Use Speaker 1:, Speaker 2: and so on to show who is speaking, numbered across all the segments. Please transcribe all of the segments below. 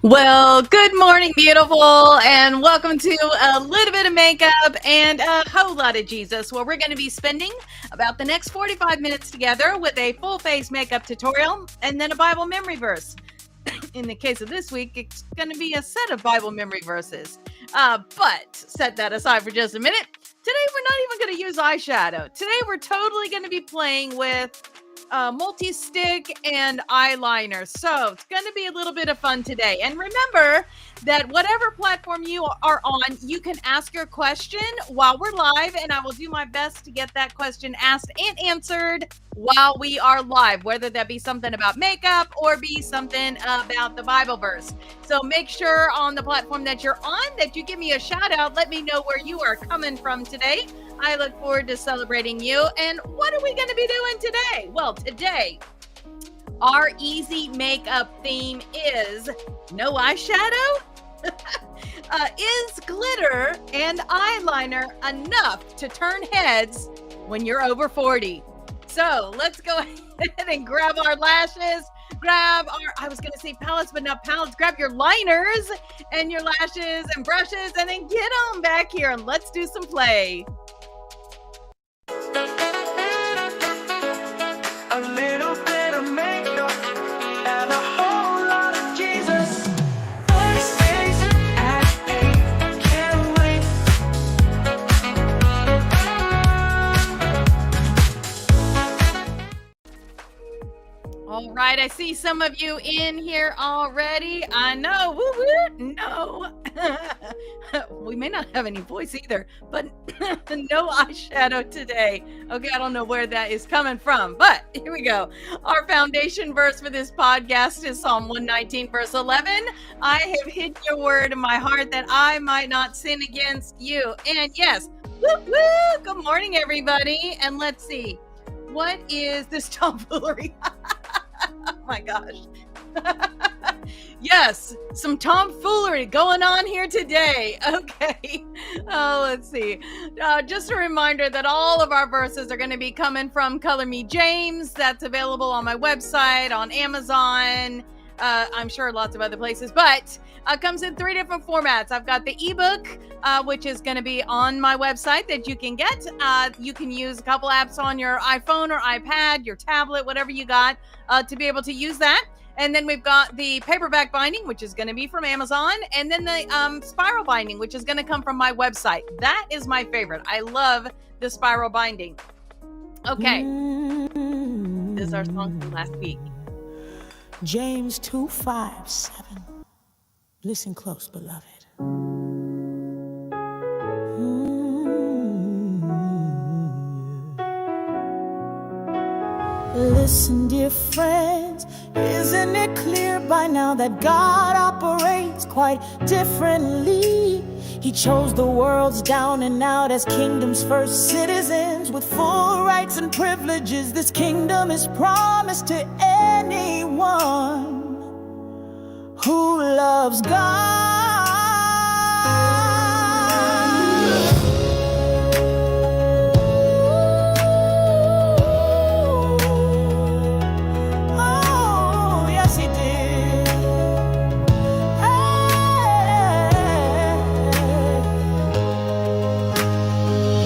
Speaker 1: Well, good morning, beautiful, and welcome to a little bit of makeup and a whole lot of Jesus, where we're going to be spending about the next 45 minutes together with a full face makeup tutorial and then a Bible memory verse. In the case of this week, it's going to be a set of Bible memory verses. But set that aside for just a minute. Today, we're not even going to use eyeshadow. Today, we're totally going to be playing with multi-stick and eyeliner. So it's going to be a little bit of fun today. And remember that whatever platform you are on, you can ask your question while we're live, and I will do my best to get that question asked and answered while we are live, whether that be something about makeup or be something about the Bible verse. So make sure on the platform that you're on that you give me a shout out. Let me know where you are coming from today. I look forward to celebrating you. And what are we going to be doing today? Well, today, our easy makeup theme is no eyeshadow? Is glitter and eyeliner enough to turn heads when you're over 40? So let's go ahead and grab our lashes, I was going to say palettes, but not palettes. Grab your liners and your lashes and brushes, and then get on back here and let's do some play.
Speaker 2: A little bit of makeup and a whole lot of Jesus. First days at 8, can't wait.
Speaker 1: All right, I see some of you in here already. I know, woo-woo, no. We may not have any voice either, but no eyeshadow today. Okay, I don't know where that is coming from, but here we go. Our foundation verse for this podcast is Psalm 119, verse 11. I have hid your word in my heart that I might not sin against you. And yes, woo-woo, good morning, everybody. And let's see, what is this tomfoolery? Oh my gosh. Yes, some tomfoolery going on here today. Okay. Let's see. Just a reminder that all of our verses are going to be coming from Color Me James. That's available on my website, on Amazon. I'm sure lots of other places, but comes in 3 different formats. I've got the ebook, which is going to be on my website that you can get. You can use a couple apps on your iPhone or iPad, your tablet, whatever you got, to be able to use that. And then we've got the paperback binding, which is going to be from Amazon. And then the spiral binding, which is going to come from my website. That is my favorite. I love the spiral binding. Okay. This is our song from last week.
Speaker 3: James 2:5-7. Listen close, beloved. Listen, dear friends, isn't it clear by now that God operates quite differently? He chose the world's down and out as kingdom's first citizens with full rights and privileges. This kingdom is promised to anyone who loves God. Oh, yes, he did.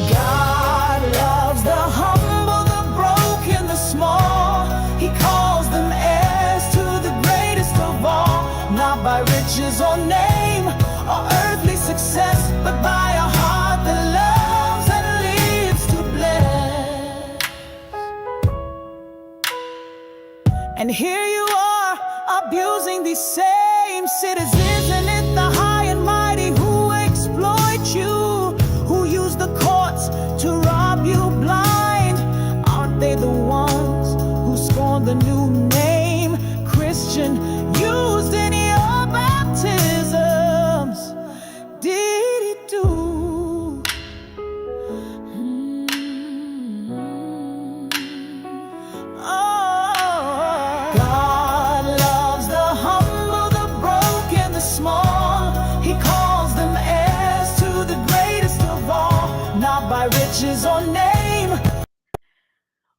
Speaker 3: God loves the humble, the broken, the small. He calls them heirs to the greatest of all. Not by riches or name or earthly success, but by a heart that loves and lives to bless. And here you are, abusing these same citizens. Isn't it the high and mighty who exploit you, who use the courts to rob you blind? Aren't they the ones who scorn the new name Christian used in your baptisms? Did he do? Oh, God loves the humble, the broken, the small.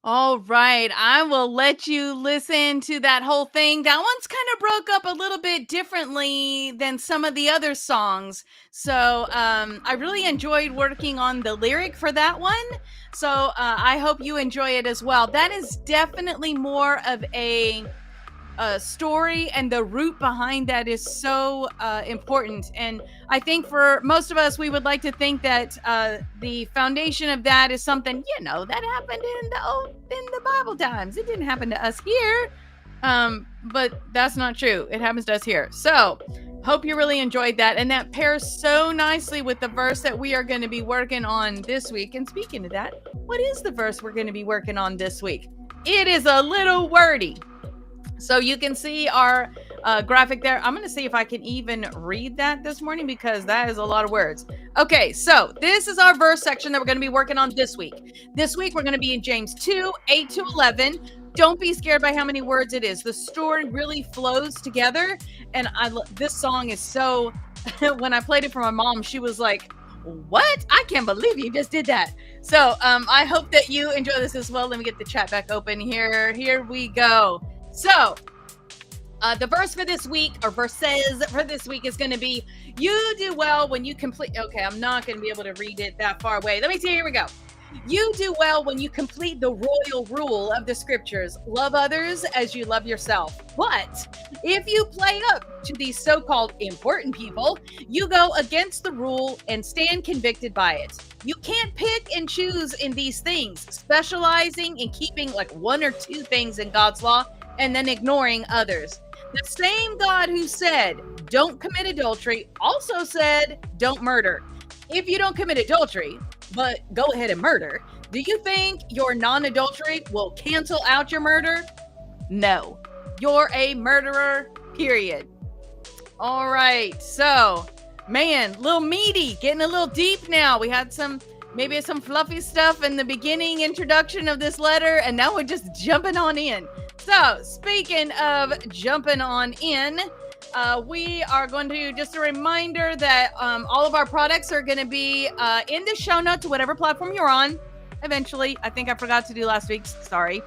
Speaker 1: All right, I will let you listen to that whole thing. That one's kind of broke up a little bit differently than some of the other songs. So I really enjoyed working on the lyric for that one. So I hope you enjoy it as well. That is definitely more of a story, and the root behind that is so important. And I think for most of us, we would like to think that the foundation of that is something, that happened in the Bible times. It didn't happen to us here, but that's not true. It happens to us here. So hope you really enjoyed that, and that pairs so nicely with the verse that we are going to be working on this week. And speaking of that, what is the verse we're going to be working on this week? It is a little wordy. So you can see our graphic there. I'm going to see if I can even read that this morning, because that is a lot of words. Okay, so this is our verse section that we're going to be working on this week. This week, we're going to be in James 2, 8 to 11. Don't be scared by how many words it is. The story really flows together. And this song is so, when I played it for my mom, she was like, what? I can't believe you just did that. So I hope that you enjoy this as well. Let me get the chat back open here. Here we go. So, the verse for this week, or verses for this week, is going to be, you do well when you complete. Okay, I'm not going to be able to read it that far away. Let me see. Here we go. You do well when you complete the royal rule of the scriptures. Love others as you love yourself. But if you play up to these so-called important people, you go against the rule and stand convicted by it. You can't pick and choose in these things, specializing in keeping like one or two things in God's law and then ignoring others. The same God who said, don't commit adultery, also said, don't murder. If you don't commit adultery, but go ahead and murder, do you think your non-adultery will cancel out your murder? No. You're a murderer, period. All right. So, man, little meaty, getting a little deep now. We had maybe some fluffy stuff in the beginning introduction of this letter, and now we're just jumping on in. So, speaking of jumping on in, we are going to, just a reminder that all of our products are going to be in the show notes to whatever platform you're on eventually. I think I forgot to do last week. Sorry.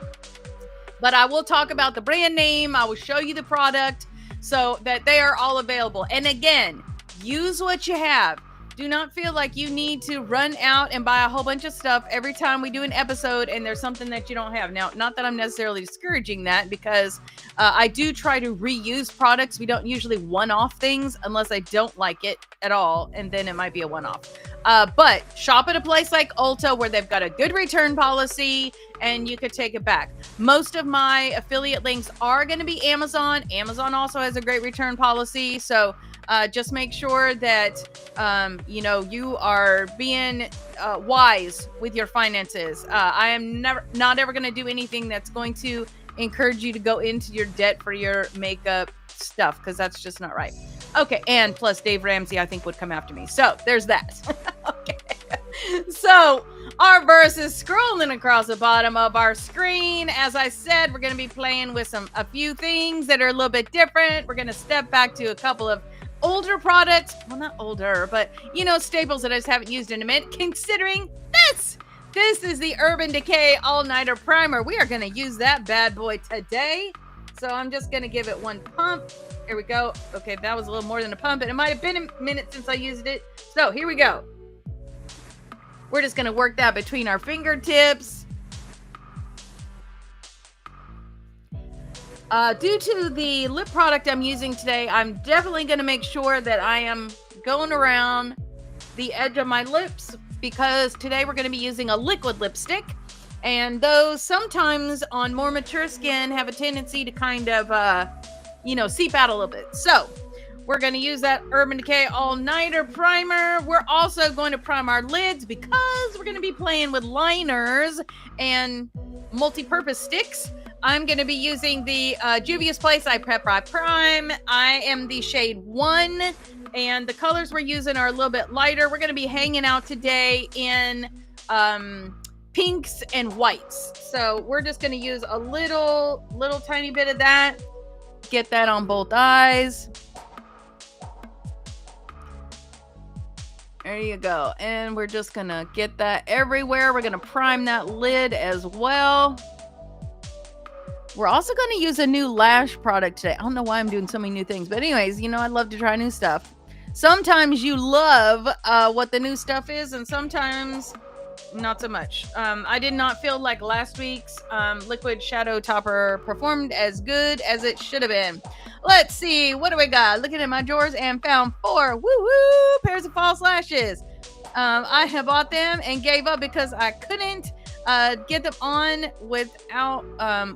Speaker 1: But I will talk about the brand name. I will show you the product so that they are all available. And again, use what you have. Do not feel like you need to run out and buy a whole bunch of stuff every time we do an episode and there's something that you don't have. Now, not that I'm necessarily discouraging that, because I do try to reuse products. We don't usually one-off things unless I don't like it at all, and then it might be a one-off. But shop at a place like Ulta where they've got a good return policy and you could take it back. Most of my affiliate links are going to be Amazon. Amazon also has a great return policy. So just make sure that, you are being wise with your finances. I am not ever going to do anything that's going to encourage you to go into your debt for your makeup stuff, because that's just not right. Okay, and plus Dave Ramsey, I think, would come after me. So there's that. Okay. So our verse is scrolling across the bottom of our screen. As I said, we're going to be playing with a few things that are a little bit different. We're going to step back to a couple of older products. Well, not older, but staples that I just haven't used in a minute. Considering this is the Urban Decay All-Nighter Primer. We are going to use that bad boy today. So I'm just going to give it one pump. Here we go. Okay, that was a little more than a pump, and it might have been a minute since I used it. So here we go. We're just going to work that between our fingertips. Due to the lip product I'm using today, I'm definitely going to make sure that I am going around the edge of my lips, because today we're going to be using a liquid lipstick. And those sometimes on more mature skin have a tendency to kind of, seep out a little bit. So we're going to use that Urban Decay All-Nighter Primer. We're also going to prime our lids, because we're going to be playing with liners and multi-purpose sticks. I'm going to be using the Juvia's Place I Prep I Prime. I am the shade 1, and the colors we're using are a little bit lighter. We're going to be hanging out today in pinks and whites. So we're just going to use a little tiny bit of that. Get that on both eyes. There you go. And we're just gonna get that everywhere. We're gonna prime that lid as well. We're also gonna use a new lash product today. I don't know why I'm doing so many new things, but anyways, you know, I love to try new stuff. Sometimes you love what the new stuff is, and sometimes not so much. I did not feel like last week's liquid shadow topper performed as good as it should have been. Let's see, what do we got? Looking at my drawers and found 4 woo-woo pairs of false lashes. I have bought them and gave up because I couldn't get them on without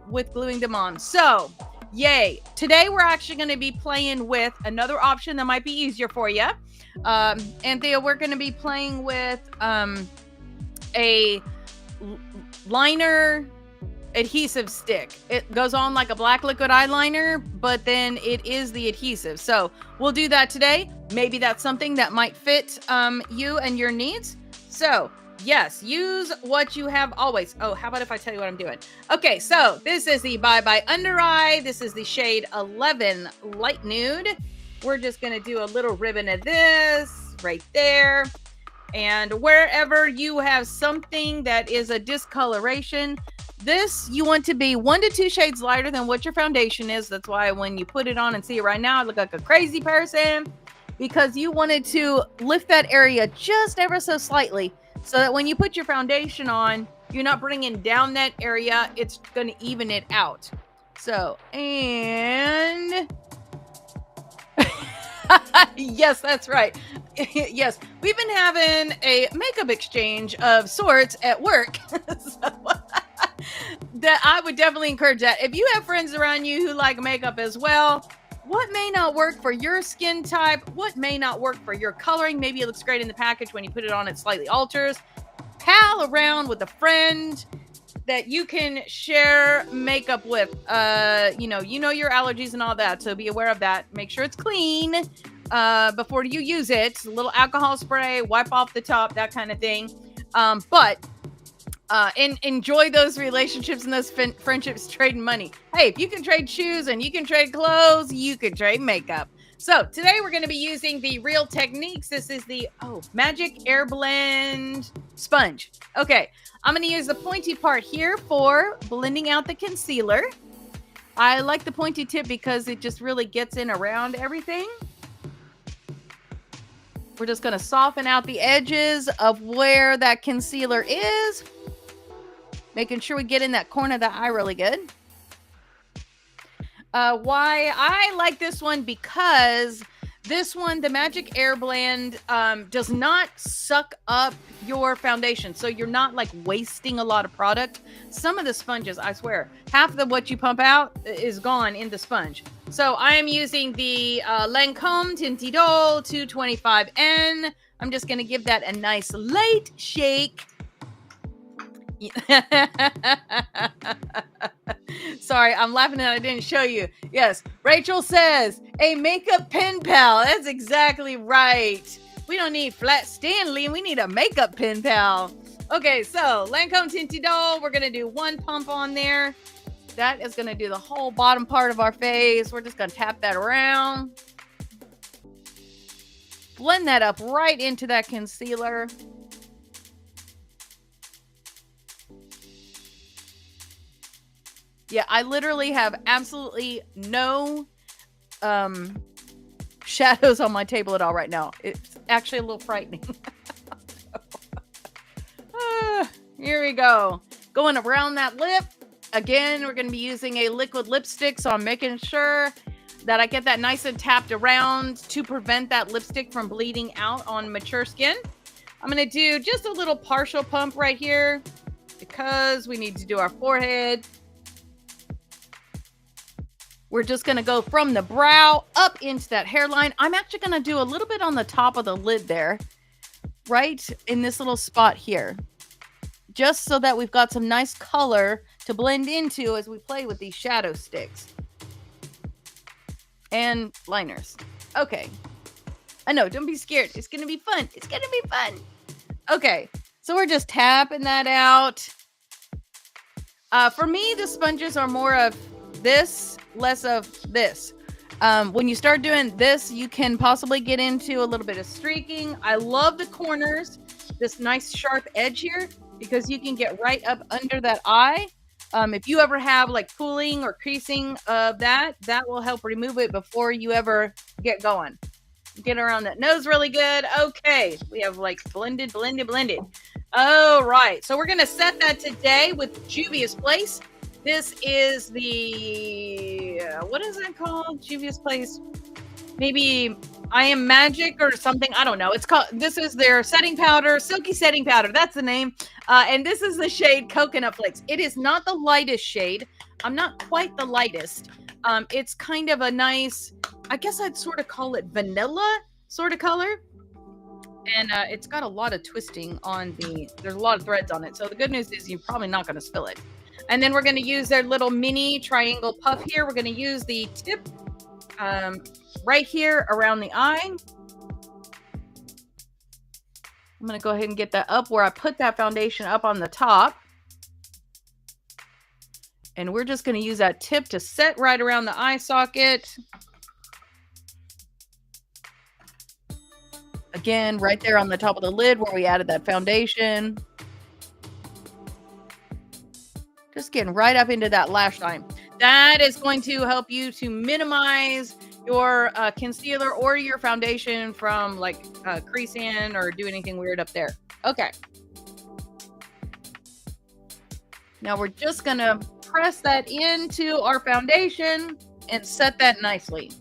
Speaker 1: with gluing them on. So yay. Today we're actually going to be playing with another option that might be easier for you. Anthea, we're going to be playing with a liner adhesive stick. It goes on like a black liquid eyeliner, but then it is the adhesive. So we'll do that today. Maybe that's something that might fit you and your needs. So yes, use what you have always. Oh, how about if I tell you what I'm doing? Okay, so this is the Bye Bye Under Eye. This is the shade 11 Light Nude. We're just going to do a little ribbon of this right there. And wherever you have something that is a discoloration, this you want to be 1 to 2 shades lighter than what your foundation is. That's why when you put it on and see it right now, I look like a crazy person, because you wanted to lift that area just ever so slightly so that when you put your foundation on, you're not bringing down that area. It's going to even it out. So, and yes, that's right. Yes, we've been having a makeup exchange of sorts at work. So, that I would definitely encourage that. If you have friends around you who like makeup as well, what may not work for your skin type, what may not work for your coloring, maybe it looks great in the package, when you put it on it slightly alters. Pal around with a friend that you can share makeup with. You know your allergies and all that, so be aware of that. Make sure it's clean before you use it. A little alcohol spray, wipe off the top, that kind of thing. But enjoy those relationships and those friendships trading money. Hey, if you can trade shoes and you can trade clothes, you can trade makeup. So today we're going to be using the Real Techniques. This is the Magic Air Blend sponge. Okay, I'm going to use the pointy part here for blending out the concealer. I like the pointy tip because it just really gets in around everything. We're just going to soften out the edges of where that concealer is, making sure we get in that corner of the eye really good. Why I like this one, because this one, the Magic Air Blend, does not suck up your foundation. So you're not like wasting a lot of product. Some of the sponges, I swear, half of what you pump out is gone in the sponge. So I am using the Lancome Tinty Doll 225N. I'm just going to give that a nice light shake. Sorry, I'm laughing that I didn't show you. Yes, Rachel says, a makeup pen pal. That's exactly right. We don't need Flat Stanley. We need a makeup pen pal. Okay, so Lancome Tinty Doll. We're going to do 1 pump on there. That is going to do the whole bottom part of our face. We're just going to tap that around. Blend that up right into that concealer. Yeah, I literally have absolutely no shadows on my table at all right now. It's actually a little frightening. Here we go. Going around that lip. Again, we're going to be using a liquid lipstick, so I'm making sure that I get that nice and tapped around to prevent that lipstick from bleeding out on mature skin. I'm going to do just a little partial pump right here because we need to do our forehead. We're just going to go from the brow up into that hairline. I'm actually going to do a little bit on the top of the lid there, right in this little spot here, just so that we've got some nice color to blend into as we play with these shadow sticks and liners. Okay. I know, don't be scared. It's going to be fun. It's going to be fun. Okay. So we're just tapping that out. For me, the sponges are more of this, less of this. When you start doing this, you can possibly get into a little bit of streaking. I love the corners, this nice sharp edge here, because you can get right up under that eye. If you ever have like pooling or creasing of that will help remove it before you ever get going. Get around that nose really good. Okay, we have like blended. All right, so we're gonna set that today with Juvia's Place. This is the, what is it called? Juvia's Place. Maybe I Am Magic or something. I don't know. It's called, this is their setting powder, Silky Setting Powder. That's the name. And this is the shade Coconut Flakes. It is not the lightest shade. I'm not quite the lightest. It's kind of a nice, I guess I'd sort of call it vanilla sort of color. And it's got a lot of twisting on there's a lot of threads on it. So the good news is you're probably not going to spill it. And then we're going to use their little mini triangle puff here. We're going to use the tip right here around the eye. I'm going to go ahead and get that up where I put that foundation up on the top. And we're just going to use that tip to set right around the eye socket. Again, right there on the top of the lid where we added that foundation. Just getting right up into that lash line. That is going to help you to minimize your concealer or your foundation from like creasing or do anything weird up there. Okay. Now we're just going to press that into our foundation and set that nicely.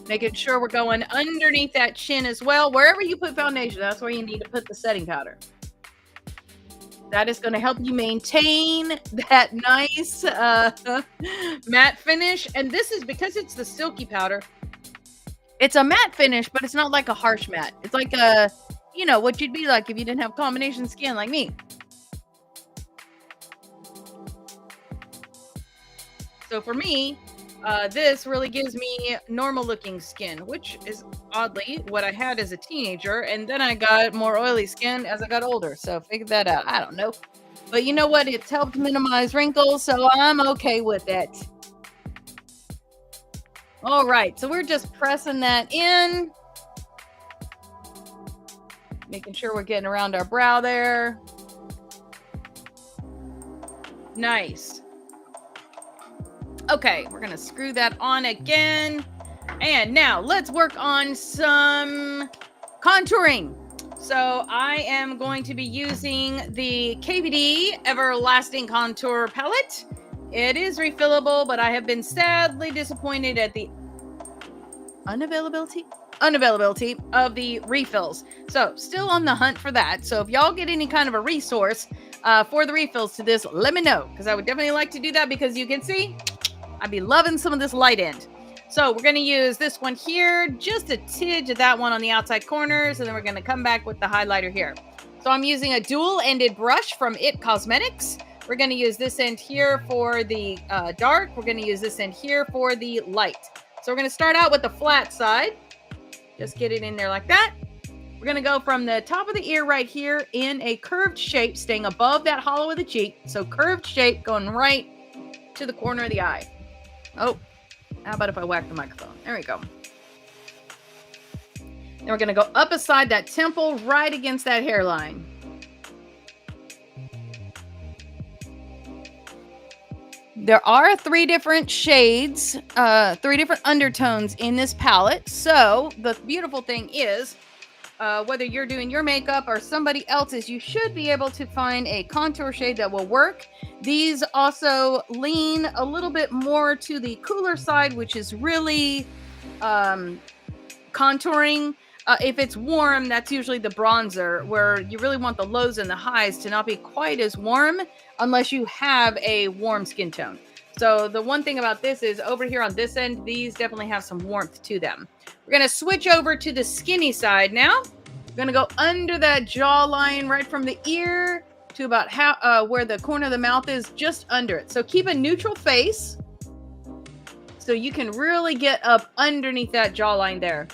Speaker 1: Making sure we're going underneath that chin as well. Wherever you put foundation, that's where you need to put the setting powder. That is going to help you maintain that nice matte finish. And this is because it's the silky powder. It's a matte finish, but it's not like a harsh matte. It's like a, you know, what you'd be like if you didn't have combination skin like me. So for me, this really gives me normal looking skin, which is oddly what I had as a teenager. And then I got more oily skin as I got older. So figure that out. I don't know. But you know what? It's helped minimize wrinkles. So I'm okay with it. All right. So we're just pressing that in. Making sure we're getting around our brow there. Nice. Okay, we're going to screw that on again. And now let's work on some contouring. So I am going to be using the KVD Everlasting Contour Palette. It is refillable, but I have been sadly disappointed at the unavailability of the refills. So still on the hunt for that. So if y'all get any kind of a resource for the refills to this, let me know, because I would definitely like to do that, because you can see I'd be loving some of this light end. So we're going to use this one here, just a tidge of that one on the outside corners, and then we're going to come back with the highlighter here. So I'm using a dual-ended brush from It Cosmetics. We're going to use this end here for the dark. We're going to use this end here for the light. So we're going to start out with the flat side. Just get it in there like that. We're going to go from the top of the ear right here in a curved shape, staying above that hollow of the cheek. So curved shape going right to the corner of the eye. Oh, how about if I whack the microphone? There we go. Then we're going to go up beside that temple, right against that hairline. There are 3 different shades, 3 different undertones in this palette. So the beautiful thing is, whether you're doing your makeup or somebody else's, you should be able to find a contour shade that will work. These also lean a little bit more to the cooler side, which is really contouring. If it's warm, that's usually the bronzer, where you really want the lows and the highs to not be quite as warm unless you have a warm skin tone. So the one thing about this is over here on this end, these definitely have some warmth to them. We're going to switch over to the skinny side now. We're going to go under that jawline, right from the ear to about how where the corner of the mouth is, just under it. So keep a neutral face so you can really get up underneath that jawline there.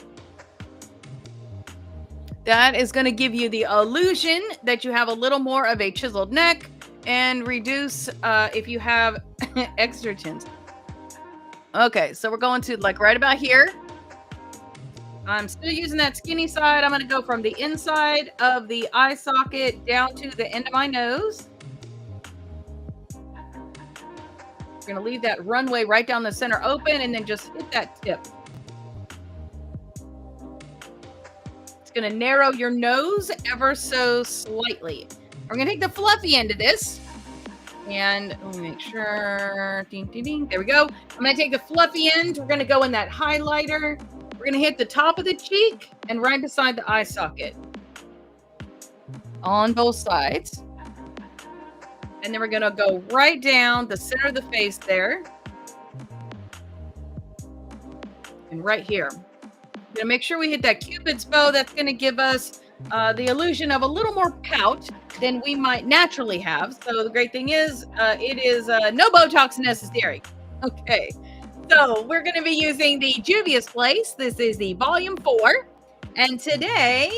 Speaker 1: That is going to give you the illusion that you have a little more of a chiseled neck and reduce if you have extra chins. Okay, so we're going to like right about here. I'm still using that skinny side. I'm going to go from the inside of the eye socket down to the end of my nose. We're going to leave that runway right down the center open and then just hit that tip. It's going to narrow your nose ever so slightly. We're going to take the fluffy end of this. And let me make sure. Ding, ding, ding. There we go. I'm going to take the fluffy end. We're going to go in that highlighter. We're going to hit the top of the cheek and right beside the eye socket. On both sides. And then we're going to go right down the center of the face there. And right here. We're going to make sure we hit that Cupid's bow. That's going to give us the illusion of a little more pout than we might naturally have. So the great thing is, it is no Botox necessary. Okay. So we're going to be using the Juvia's Place. This is the volume 4. And today,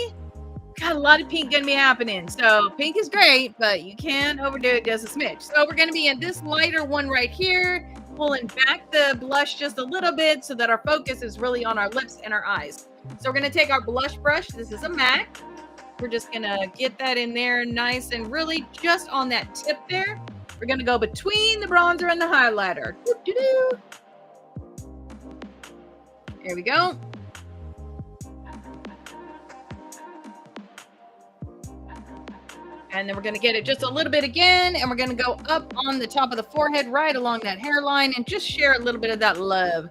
Speaker 1: got a lot of pink going to be happening. So pink is great, but you can't overdo it just a smidge. So we're going to be in this lighter one right here, pulling back the blush just a little bit so that our focus is really on our lips and our eyes. So we're going to take our blush brush. This is a MAC. We're just going to get that in there nice and really just on that tip there. We're going to go between the bronzer and the highlighter. Doo-doo-doo. There we go. And then we're going to get it just a little bit again. And we're going to go up on the top of the forehead, right along that hairline, and just share a little bit of that love.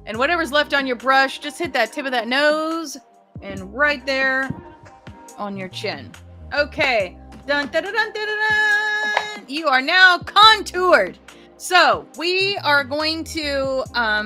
Speaker 1: And whatever's left on your brush, just hit that tip of that nose and right there on your chin. Okay. Dun, dun, dun, dun, dun, dun. You are now contoured. So we are going to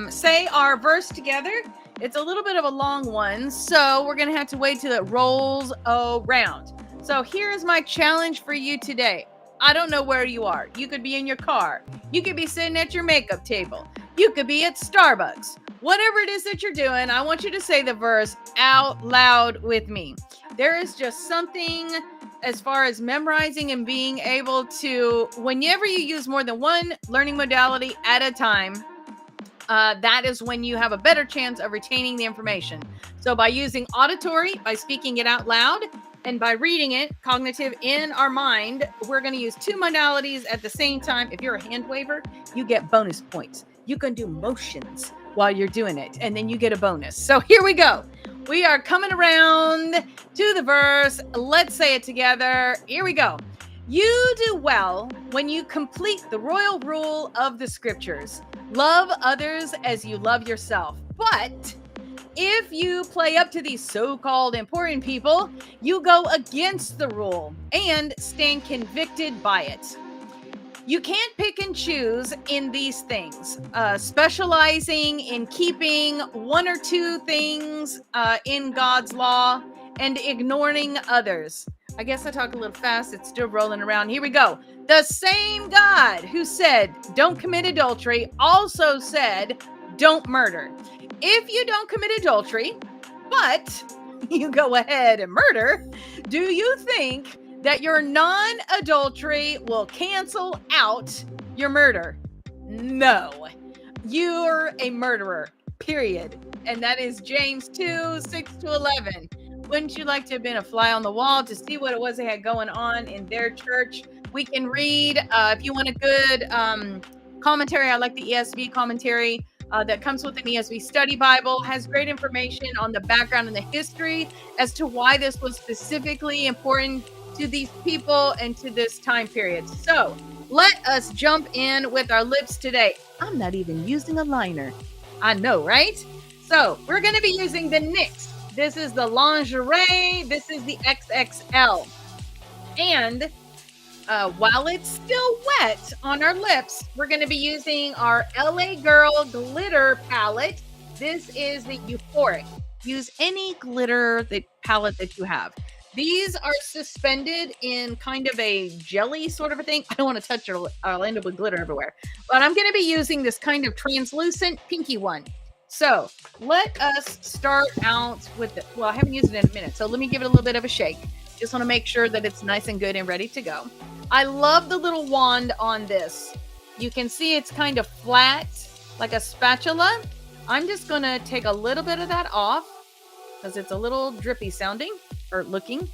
Speaker 1: say our verse together. It's a little bit of a long one, so we're going to have to wait till it rolls around. So here's my challenge for you today. I don't know where you are. You could be in your car. You could be sitting at your makeup table. You could be at Starbucks. Whatever it is that you're doing, I want you to say the verse out loud with me. There is just something as far as memorizing and being able to, whenever you use more than one learning modality at a time, that is when you have a better chance of retaining the information. So by using auditory, by speaking it out loud, and by reading it, cognitive in our mind, we're going to use 2 modalities at the same time. If you're a hand waver, you get bonus points. You can do motions while you're doing it, and then you get a bonus. So here we go. We are coming around to the verse. Let's say it together. Here we go. You do well when you complete the royal rule of the scriptures. Love others as you love yourself. But if you play up to these so-called important people, you go against the rule and stand convicted by it. You can't pick and choose in these things, specializing in keeping 1 or 2 things in God's law and ignoring others. I guess I talk a little fast. It's still rolling around. Here we go. The same God who said, don't commit adultery, also said, don't murder. If you don't commit adultery, but you go ahead and murder, do you think that your non-adultery will cancel out your murder? No. You're a murderer, period. And that is James 2, 6-11. Wouldn't you like to have been a fly on the wall to see what it was they had going on in their church? We can read, if you want a good commentary, I like the ESV commentary that comes with an ESV study Bible, has great information on the background and the history as to why this was specifically important to these people and to this time period. So let us jump in with our lips today. I'm not even using a liner. I know, right? So we're going to be using the NYX. This is the lingerie. This is the XXL. And while it's still wet on our lips, we're going to be using our LA Girl glitter palette. This is the Euphoric. Use any glitter palette that you have. These are suspended in kind of a jelly sort of a thing. I don't want to touch it or I'll end up with glitter everywhere. But I'm going to be using this kind of translucent pinky one. So let us start out with it. Well, I haven't used it in a minute, so let me give it a little bit of a shake. Just want to make sure that it's nice and good and ready to go. I love the little wand on this. You can see it's kind of flat, like a spatula. I'm just gonna take a little bit of that off because it's a little drippy sounding or looking.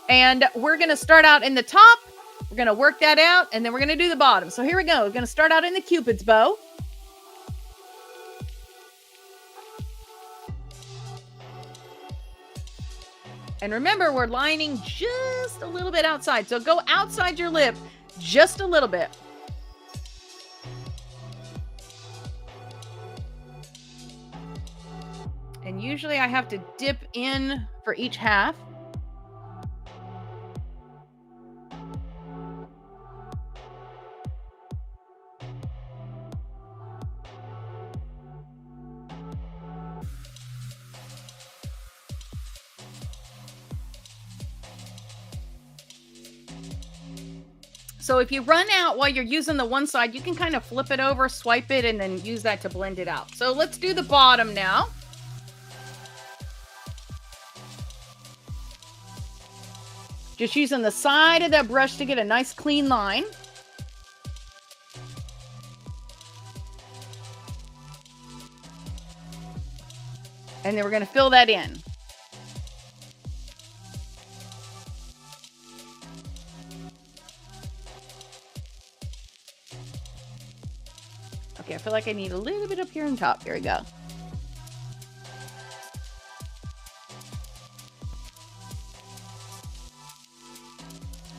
Speaker 1: And we're gonna start out in the top. We're gonna work that out, and then we're gonna do the bottom. So here we go. We're gonna start out in the Cupid's bow. And remember, we're lining just a little bit outside. So go outside your lip just a little bit. And usually I have to dip in for each half. So if you run out while you're using the one side, you can kind of flip it over, swipe it, and then use that to blend it out. So let's do the bottom now. Just using the side of that brush to get a nice clean line. And then we're going to fill that in. Okay, I feel like I need a little bit up here on top. Here we go.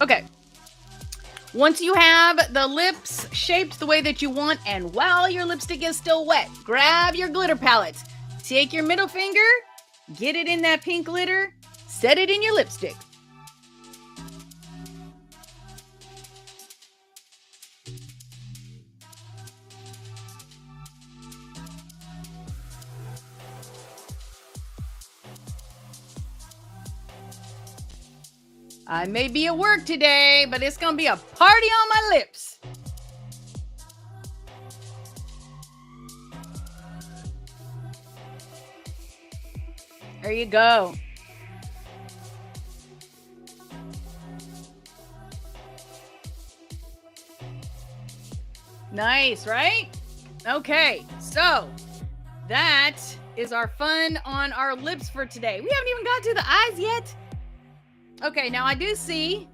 Speaker 1: Okay. Once you have the lips shaped the way that you want, and while your lipstick is still wet, grab your glitter palette. Take your middle finger, get it in that pink glitter, set it in your lipstick. I may be at work today, but it's gonna be a party on my lips. There you go. Nice, right? Okay, so that is our fun on our lips for today. We haven't even got to the eyes yet. Okay, now I do see,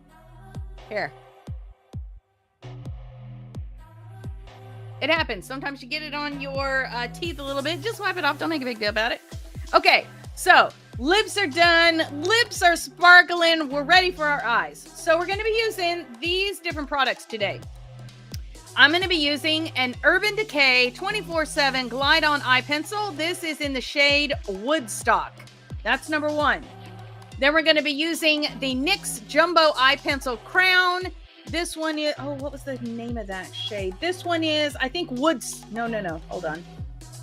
Speaker 1: here. It happens. Sometimes you get it on your teeth a little bit. Just wipe it off. Don't make a big deal about it. Okay, so lips are done. Lips are sparkling. We're ready for our eyes. So we're going to be using these different products today. I'm going to be using an Urban Decay 24/7 Glide On Eye Pencil. This is in the shade Woodstock. That's number one. Then we're going to be using the NYX Jumbo Eye Pencil Crown. This one is, oh, what was the name of that shade? This one is, I think, no, hold on.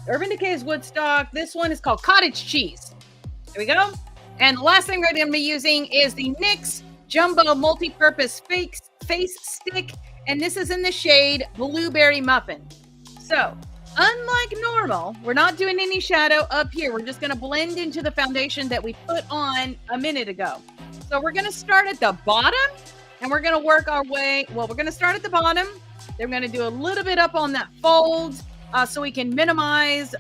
Speaker 1: Urban Decay is Woodstock. This one is called Cottage Cheese. There we go. And the last thing we're going to be using is the NYX Jumbo Multi-Purpose Face Stick. And this is in the shade Blueberry Muffin. So, unlike normal, we're not doing any shadow up here. We're just going to blend into the foundation that we put on a minute ago. So we're going to start at the bottom, and we're going to work our way. Well, we're going to start at the bottom. Then we're going to do a little bit up on that fold so we can minimize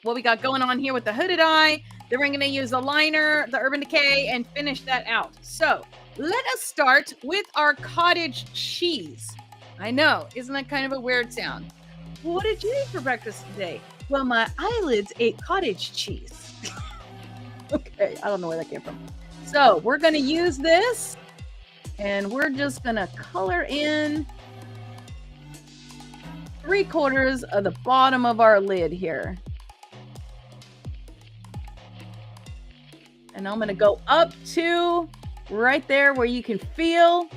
Speaker 1: what we got going on here with the hooded eye. Then we're going to use the liner, the Urban Decay, and finish that out. So let us start with our cottage cheese. I know, isn't that kind of a weird sound? Well, what did you eat for breakfast today? Well, my eyelids ate cottage cheese. Okay, I don't know where that came from. So we're going to use this, and we're just going to color in 3/4 of the bottom of our lid here. And I'm going to go up to right there where you can feel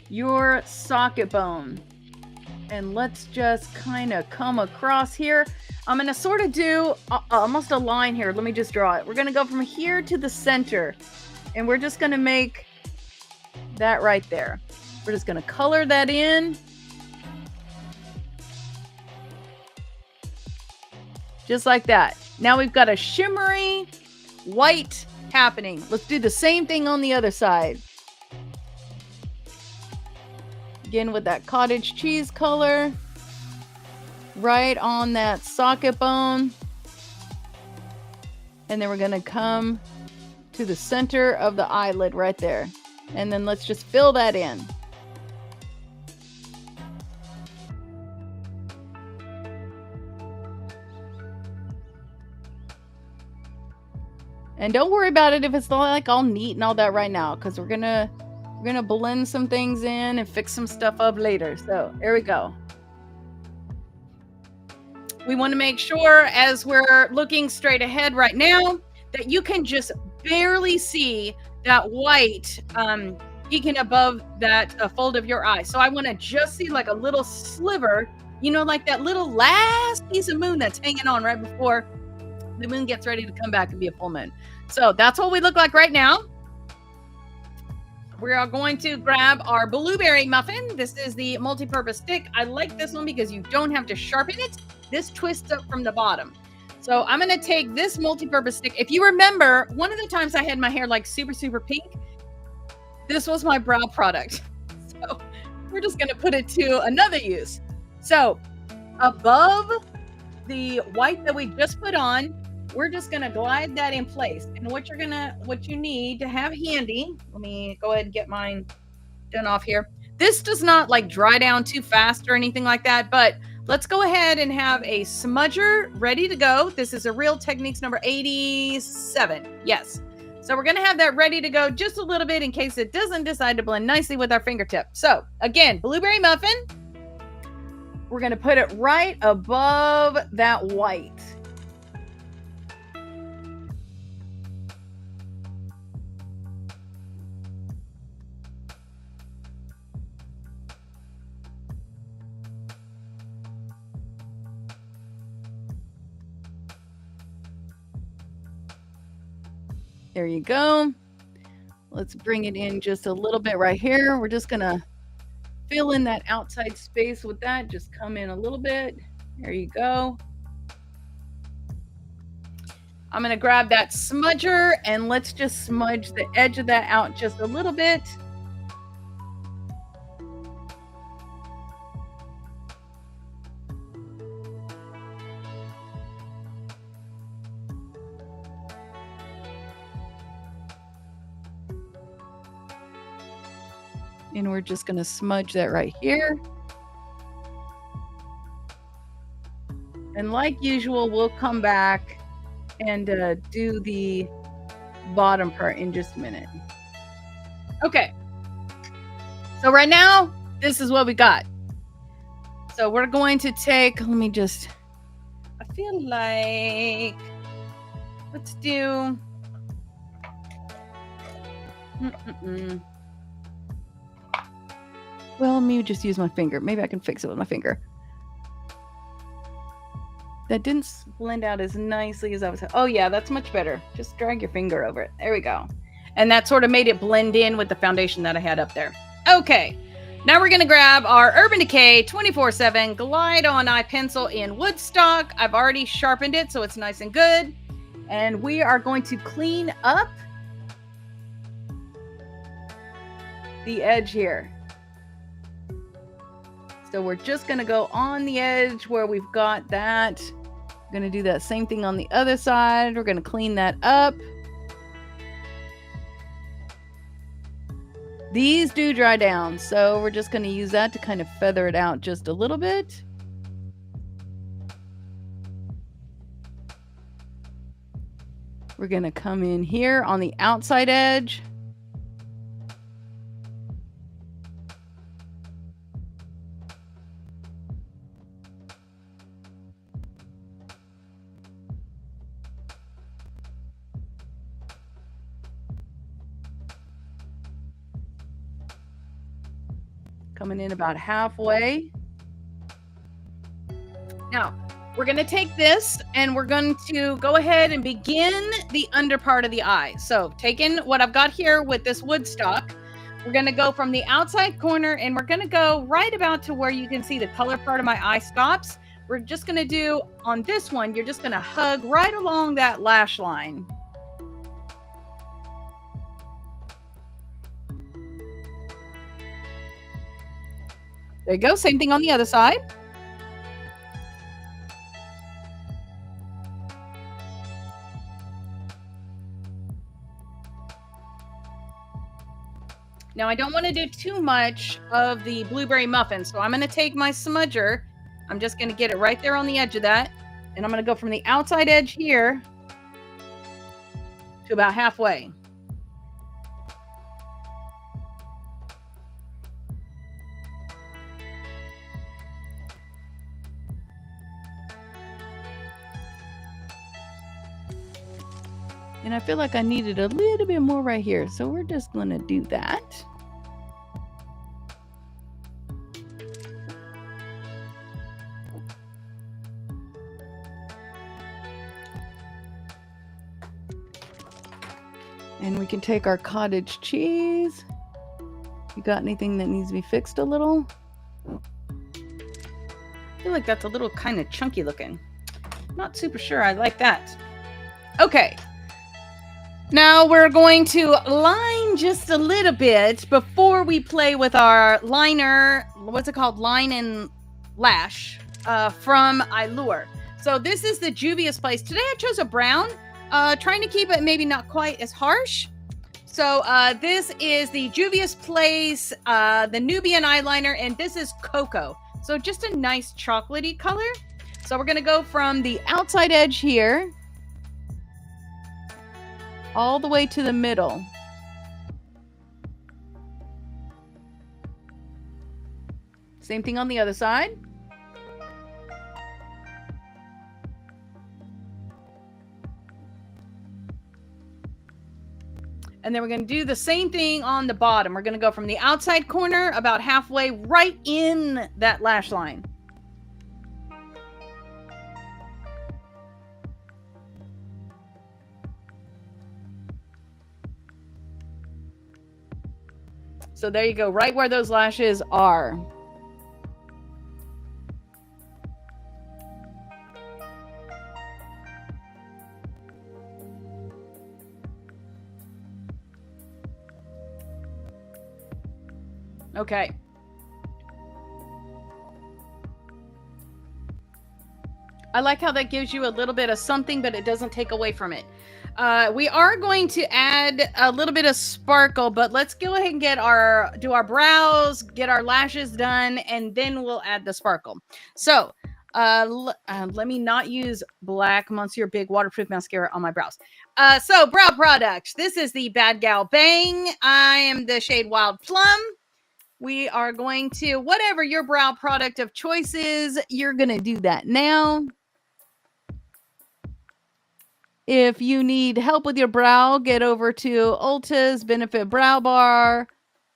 Speaker 1: your socket bone. And let's just kind of come across here. I'm going to sort of do almost a line here. Let me just draw it. We're going to go from here to the center. And we're just going to make that right there. We're just going to color that in. Just like that. Now we've got a shimmery white happening. Let's do the same thing on the other side. Again with that cottage cheese color. Right on that socket bone. And then we're going to come to the center of the eyelid right there. And then let's just fill that in. And don't worry about it if it's not like all neat and all that right now, because we're gonna blend some things in and fix some stuff up later. So there we go. We want to make sure as we're looking straight ahead right now that you can just barely see that white peeking above that fold of your eye. So I want to just see like a little sliver, you know, like that little last piece of moon that's hanging on right before the moon gets ready to come back and be a full moon. So that's what we look like right now. We are going to grab our blueberry muffin. This is the multi-purpose stick. I like this one because you don't have to sharpen it. This twists up from the bottom. So I'm going to take this multi-purpose stick. If you remember, one of the times I had my hair like super, super pink, this was my brow product. So we're just going to put it to another use. So above the white that we just put on, we're just going to glide that in place. And what you need to have handy, let me go ahead and get mine done off here. This does not like dry down too fast or anything like that, but let's go ahead and have a smudger ready to go. This is a Real Techniques number 87. Yes. So we're going to have that ready to go just a little bit in case it doesn't decide to blend nicely with our fingertip. So again, blueberry muffin. We're going to put it right above that white. There you go. Let's bring it in just a little bit right here. We're just going to fill in that outside space with that. Just come in a little bit. There you go. I'm going to grab that smudger and let's just smudge the edge of that out just a little bit. And we're just going to smudge that right here. And like usual, we'll come back and do the bottom part in just a minute. Okay. So right now, this is what we got. So we're going to take, I feel like, let's do, well, let me just use my finger. Maybe I can fix it with my finger. That didn't blend out as nicely as I was. Oh yeah, that's much better. Just drag your finger over it. There we go. And that sort of made it blend in with the foundation that I had up there. Okay, now we're gonna grab our Urban Decay 24/7 Glide On Eye Pencil in Woodstock. I've already sharpened it, so it's nice and good. And we are going to clean up the edge here. So we're just going to go on the edge where we've got that. We're going to do that same thing on the other side. We're going to clean that up. These do dry down, so we're just going to use that to kind of feather it out just a little bit. We're going to come in here on the outside edge. Coming in about halfway. Now, we're going to take this and we're going to go ahead and begin the under part of the eye. So taking what I've got here with this Woodstock, we're going to go from the outside corner and we're going to go right about to where you can see the color part of my eye stops. We're just going to do, on this one, you're just going to hug right along that lash line. There you go. Same thing on the other side. Now, I don't want to do too much of the blueberry muffin, so I'm going to take my smudger. I'm just going to get it right there on the edge of that. And I'm going to go from the outside edge here to about halfway. And I feel like I needed a little bit more right here. So we're just going to do that. And we can take our cottage cheese. You got anything that needs to be fixed a little? I feel like that's a little kind of chunky looking. Not super sure I like that. Okay. Now we're going to line just a little bit before we play with our liner. What's it called? Line and Lash from Allure. So this is the Juvia's Place. Today I chose a brown, trying to keep it maybe not quite as harsh. So this is the Juvia's Place, the Nubian eyeliner, and this is Cocoa. So just a nice chocolatey color. So we're going to go from the outside edge here all the way to the middle. Same thing on the other side. And then we're going to do the same thing on the bottom. We're going to go from the outside corner about halfway right in that lash line. So there you go, right where those lashes are. Okay. I like how that gives you a little bit of something, but it doesn't take away from it. We are going to add a little bit of sparkle, but let's go ahead and do our brows, get our lashes done, and then we'll add the sparkle. So let me not use black Monsieur Big waterproof mascara on my brows. So brow products. This is the Bad Gal Bang. I am the shade Wild Plum. We are going to, whatever your brow product of choice is, you're going to do that now. If you need help with your brow, get over to Ulta's Benefit Brow Bar.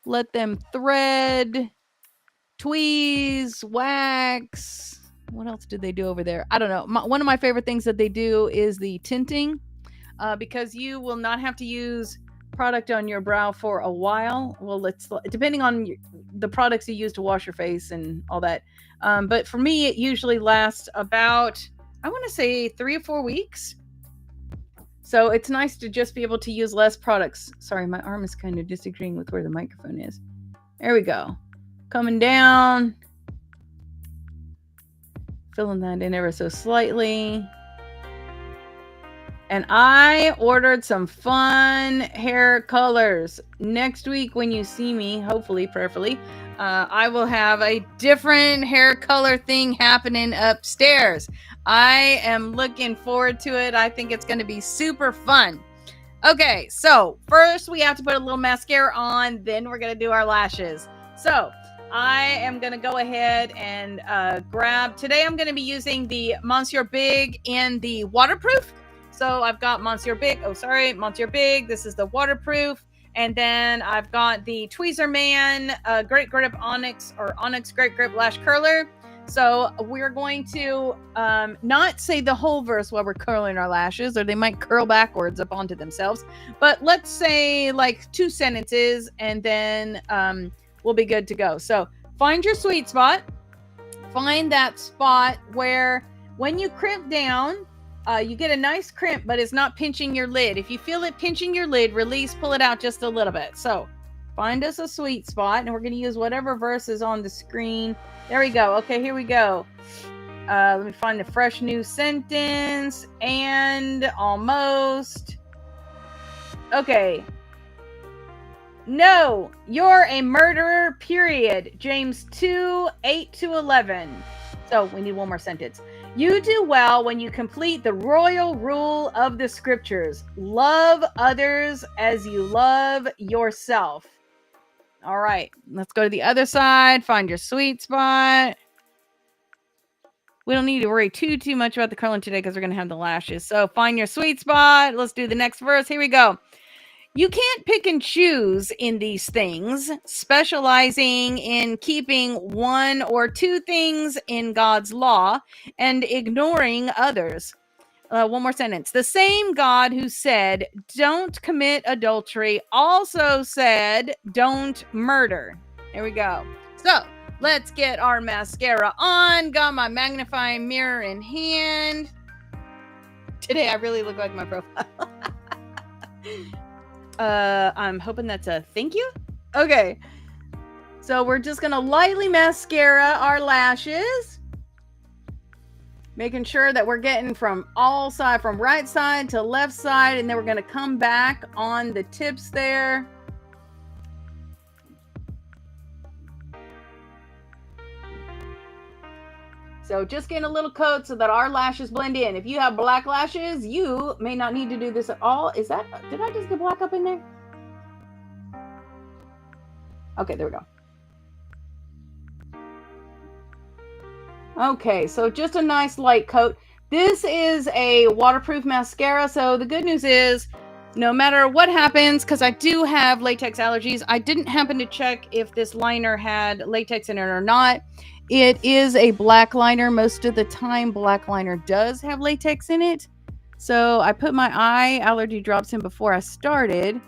Speaker 1: Let them thread, tweeze, wax. What else do they do over there? I don't know. One of my favorite things that they do is the tinting, because you will not have to use product on your brow for a while. Well, it's depending on the products you use to wash your face and all that. But for me, it usually lasts about, I want to say 3 or 4 weeks. So it's nice to just be able to use less products. Sorry, my arm is kind of disagreeing with where the microphone is. There we go. Coming down. Filling that in ever so slightly. And I ordered some fun hair colors. Next week when you see me, hopefully, prayerfully, I will have a different hair color thing happening upstairs. I am looking forward to it. I think it's going to be super fun. Okay, so first we have to put a little mascara on, then we're going to do our lashes. So I am going to go ahead and grab, today I'm going to be using the Monsieur Big in the waterproof. So I've got Monsieur Big, Monsieur Big, this is the waterproof. And then I've got the Tweezer Man Great Grip Onyx Great Grip Lash Curler. So we're going to not say the whole verse while we're curling our lashes, or they might curl backwards up onto themselves. But let's say like 2 sentences, and then we'll be good to go. So find your sweet spot. Find that spot where when you crimp down, you get a nice crimp, but it's not pinching your lid. If you feel it pinching your lid, release, pull it out just a little bit. So Find us a sweet spot, and we're going to use whatever verse is on the screen. There we go. Okay, here we go. Let me find the fresh new sentence. And almost. Okay. No, you're a murderer, period. James 2, 8-11. So we need one more sentence. You do well when you complete the royal rule of the scriptures. Love others as you love yourself. All right, let's go to the other side. Find your sweet spot. We don't need to worry too much about the curling today because we're going to have the lashes. So find your sweet spot. Let's do the next verse. Here we go. You can't pick and choose in these things, specializing in keeping one or two things in God's law and ignoring others. One more sentence. The same God who said, don't commit adultery, also said, don't murder. There we go. So let's get our mascara on. Got my magnifying mirror in hand. Today I really look like my profile. I'm hoping that's a thank you. Okay. So we're just going to lightly mascara our lashes. Making sure that we're getting from all sides, from right side to left side. And then we're going to come back on the tips there. So just getting a little coat so that our lashes blend in. If you have black lashes, you may not need to do this at all. Is that, did I just get black up in there? Okay, there we go. Okay, so just a nice light coat. This is a waterproof mascara. So the good news is no matter what happens, because I do have latex allergies, I didn't happen to check if this liner had latex in it or not. It is a black liner. Most of the time, black liner does have latex in it. So I put my eye allergy drops in before I started.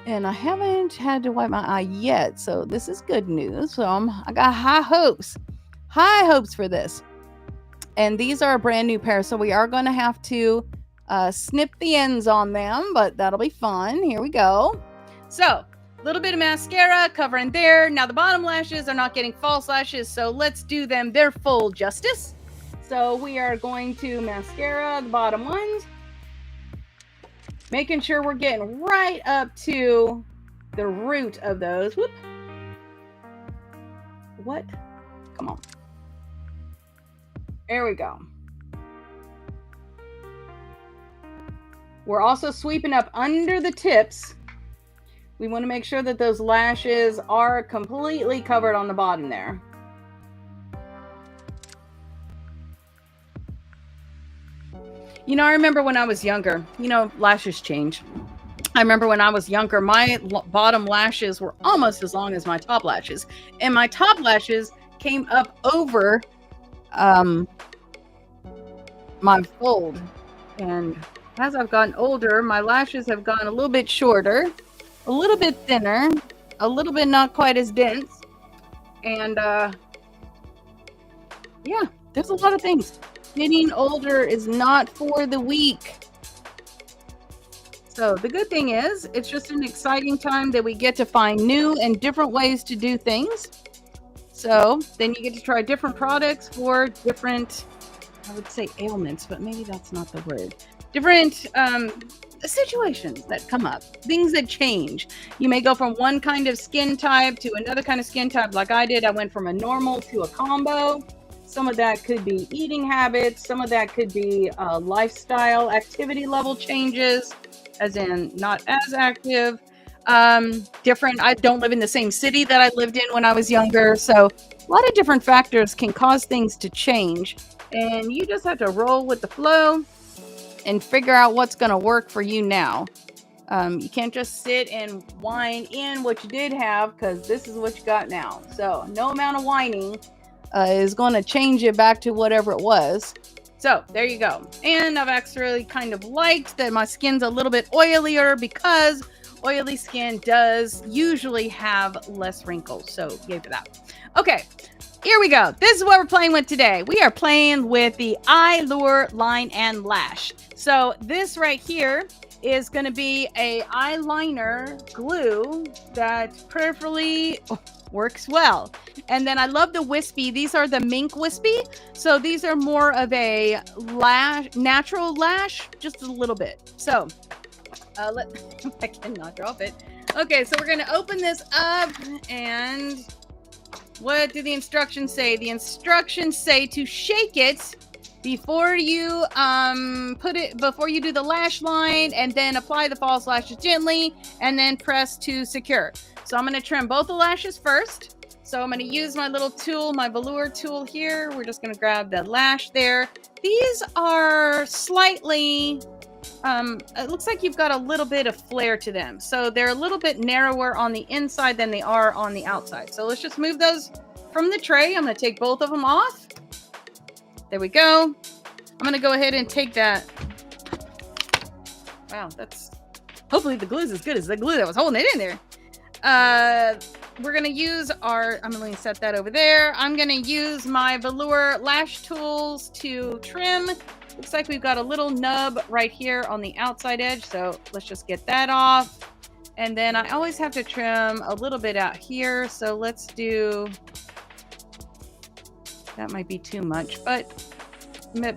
Speaker 1: And I haven't had to wipe my eye yet. So this is good news. So I got high hopes. High hopes for this. And these are a brand new pair. So we are going to have to snip the ends on them. But that'll be fun. Here we go. So little bit of mascara covering there. Now the bottom lashes are not getting false lashes, so let's do them their full justice. So we are going to mascara the bottom ones, making sure we're getting right up to the root of those. Whoop. What? Come on. There we go. We're also sweeping up under the tips. We want to make sure that those lashes are completely covered on the bottom there. You know, I remember when I was younger, you know, lashes change. I remember when I was younger, my bottom lashes were almost as long as my top lashes. And my top lashes came up over my fold. And as I've gotten older, my lashes have gotten a little bit shorter, a little bit thinner, a little bit not quite as dense. And yeah, there's a lot of things. Getting older is not for the weak. So the good thing is, it's just an exciting time that we get to find new and different ways to do things. So then you get to try different products for different, I would say ailments, but maybe that's not the word. Different situations that come up, things that change. You may go from one kind of skin type to another kind of skin type like I did. I went from a normal to a combo. Some of that could be eating habits. Some of that could be lifestyle activity level changes, as in not as active. Different. I don't live in the same city that I lived in when I was younger. So a lot of different factors can cause things to change. And you just have to roll with the flow and figure out what's going to work for you now. You can't just sit and whine in what you did have, because this is what you got now. So no amount of whining is going to change it back to whatever it was. So there you go. And I've actually kind of liked that my skin's a little bit oilier, because oily skin does usually have less wrinkles. So gave it that. Okay. Here we go. This is what we're playing with today. We are playing with the Eye Lure Line and Lash. So this right here is going to be a eyeliner glue that prayerfully works well. And then I love the wispy. These are the mink wispy. So these are more of a natural lash, just a little bit. So I cannot drop it. Okay, so we're going to open this up, and what do the instructions say? The instructions say to shake it before you before you do the lash line, and then apply the false lashes gently, and then press to secure. So I'm going to trim both the lashes first. So I'm going to use my little tool, my velour tool here. We're just going to grab the lash there. These are slightly, it looks like you've got a little bit of flare to them. So they're a little bit narrower on the inside than they are on the outside. So let's just move those from the tray. I'm going to take both of them off. There we go. I'm going to go ahead and take that. Wow, that's, hopefully the glue is as good as the glue that was holding it in there. We're going to use I'm going to set that over there. I'm going to use my velour lash tools to trim. Looks like we've got a little nub right here on the outside edge. So let's just get that off. And then I always have to trim a little bit out here. So let's do, that might be too much, but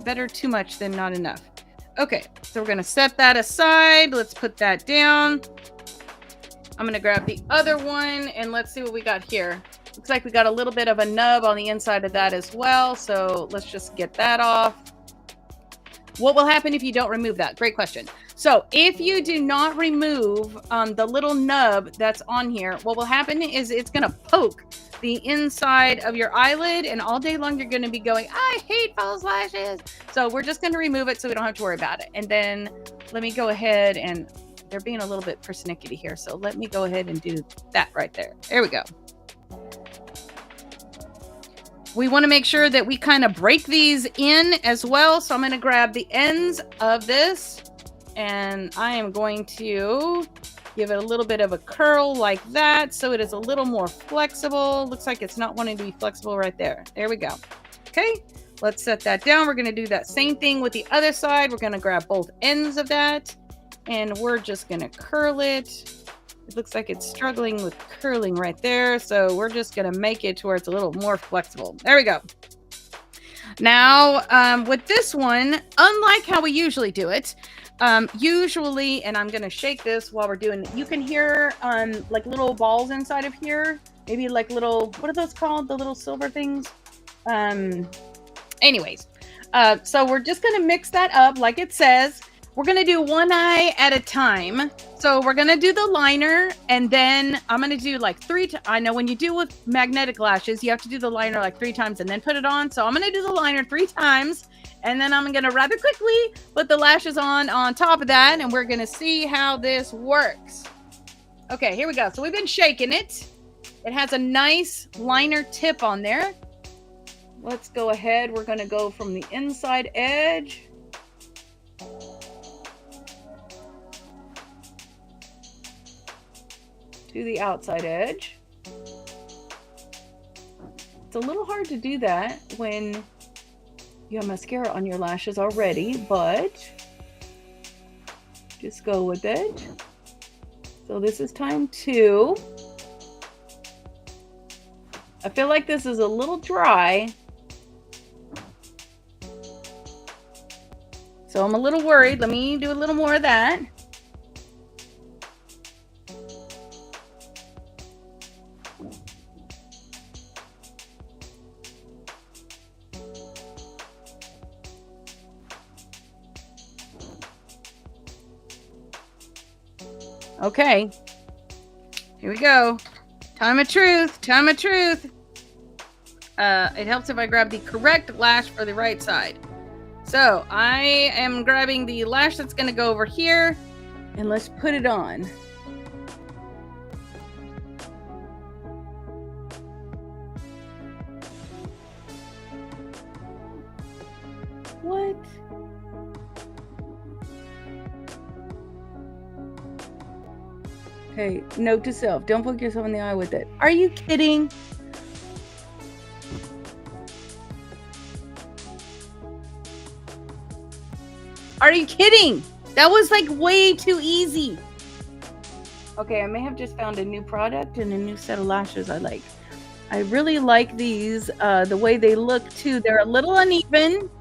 Speaker 1: better too much than not enough. Okay, so we're going to set that aside. Let's put that down. I'm going to grab the other one, and let's see what we got here. Looks like we got a little bit of a nub on the inside of that as well. So let's just get that off. What will happen if you don't remove that? Great question. So if you do not remove the little nub that's on here, what will happen is it's going to poke the inside of your eyelid, and all day long you're going to be going, I hate false lashes. So we're just going to remove it so we don't have to worry about it. And then let me go ahead, and they're being a little bit persnickety here. So let me go ahead and do that right there. There we go. We want to make sure that we kind of break these in as well. So I'm going to grab the ends of this, and I am going to give it a little bit of a curl like that, so it is a little more flexible. Looks like it's not wanting to be flexible right there. There we go. Okay, let's set that down. We're going to do that same thing with the other side. We're going to grab both ends of that, and we're just going to curl it. It looks like it's struggling with curling right there, so we're just going to make it to where it's a little more flexible. There we go. Now, with this one, unlike how we usually do it, usually, and I'm going to shake this while we're doing it, you can hear like little balls inside of here, maybe like little, what are those called? The little silver things? Anyways, so we're just going to mix that up like it says. We're going to do one eye at a time. So we're going to do the liner, and then I'm going to do like I know when you do with magnetic lashes, you have to do the liner like 3 times and then put it on. So I'm going to do the liner 3 times, and then I'm going to rather quickly put the lashes on top of that, and we're going to see how this works. Okay, here we go. So we've been shaking it. It has a nice liner tip on there. Let's go ahead. We're going to go from the inside edge to the outside edge. It's a little hard to do that when you have mascara on your lashes already, but just go with it. So this is time 2. I feel like this is a little dry, so I'm a little worried. Let me do a little more of that. Okay, here we go. Time of truth. Time of truth. It helps if I grab the correct lash for the right side. So I am grabbing the lash that's going to go over here, and let's put it on. What? Okay, note to self, don't poke yourself in the eye with it. Are you kidding? Are you kidding? That was like way too easy. Okay, I may have just found a new product and a new set of lashes I like. I really like these, the way they look too. They're a little uneven.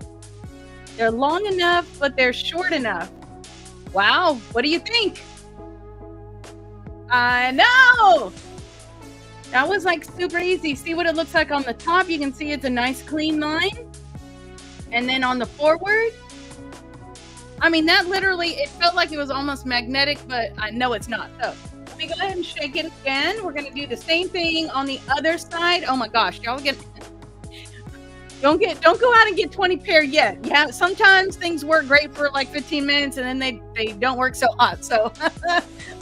Speaker 1: They're long enough, but they're short enough. Wow, what do you think? I know! That was like super easy. See what it looks like on the top? You can see it's a nice clean line. And then on the forward, I mean, that literally, it felt like it was almost magnetic, but I know it's not. So let me go ahead and shake it again. We're going to do the same thing on the other side. Oh my gosh, y'all don't go out and get 20 pair yet. Yeah, sometimes things work great for like 15 minutes and then they don't work so hot. So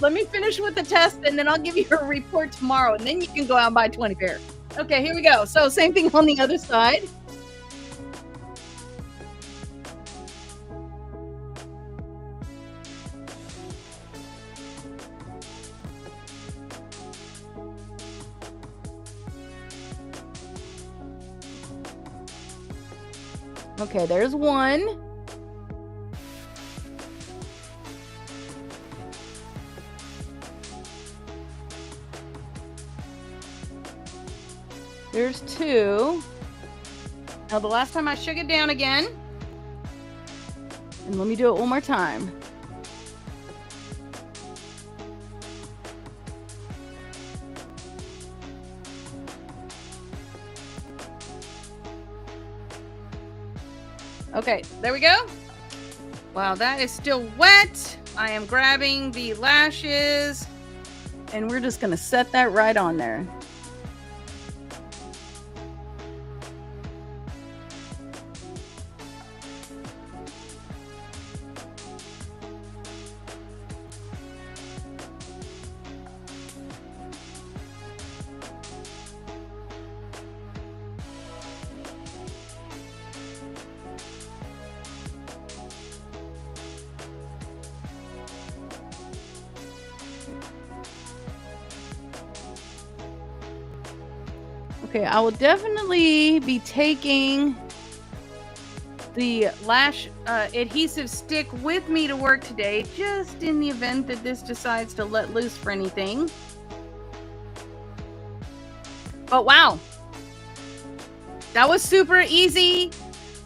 Speaker 1: let me finish with the test and then I'll give you a report tomorrow and then you can go out and buy 20 pair. Okay, here we go. So same thing on the other side. Okay, there's one. There's two. Now the last time I shook it down again. And let me do it one more time. Okay, there we go. Wow, that is still wet. I am grabbing the lashes and we're just gonna set that right on there. Okay, I will definitely be taking the lash adhesive stick with me to work today, just in the event that this decides to let loose for anything. But wow, that was super easy.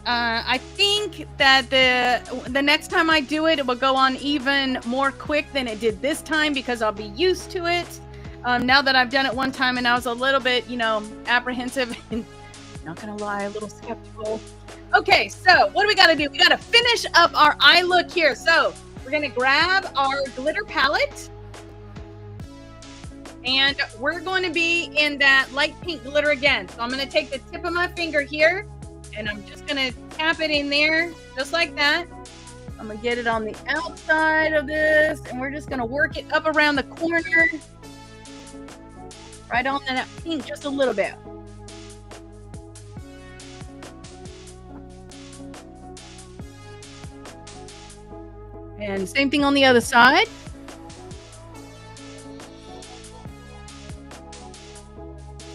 Speaker 1: I think that the next time I do it, it will go on even more quick than it did this time because I'll be used to it. Now that I've done it one time and I was a little bit, apprehensive and not gonna lie, a little skeptical. Okay, so what do we gotta do? We gotta finish up our eye look here. So we're gonna grab our glitter palette and we're going to be in that light pink glitter again. So I'm gonna take the tip of my finger here and I'm just gonna tap it in there just like that. I'm gonna get it on the outside of this and we're just gonna work it up around the corner. Right on that pink just a little bit. And same thing on the other side.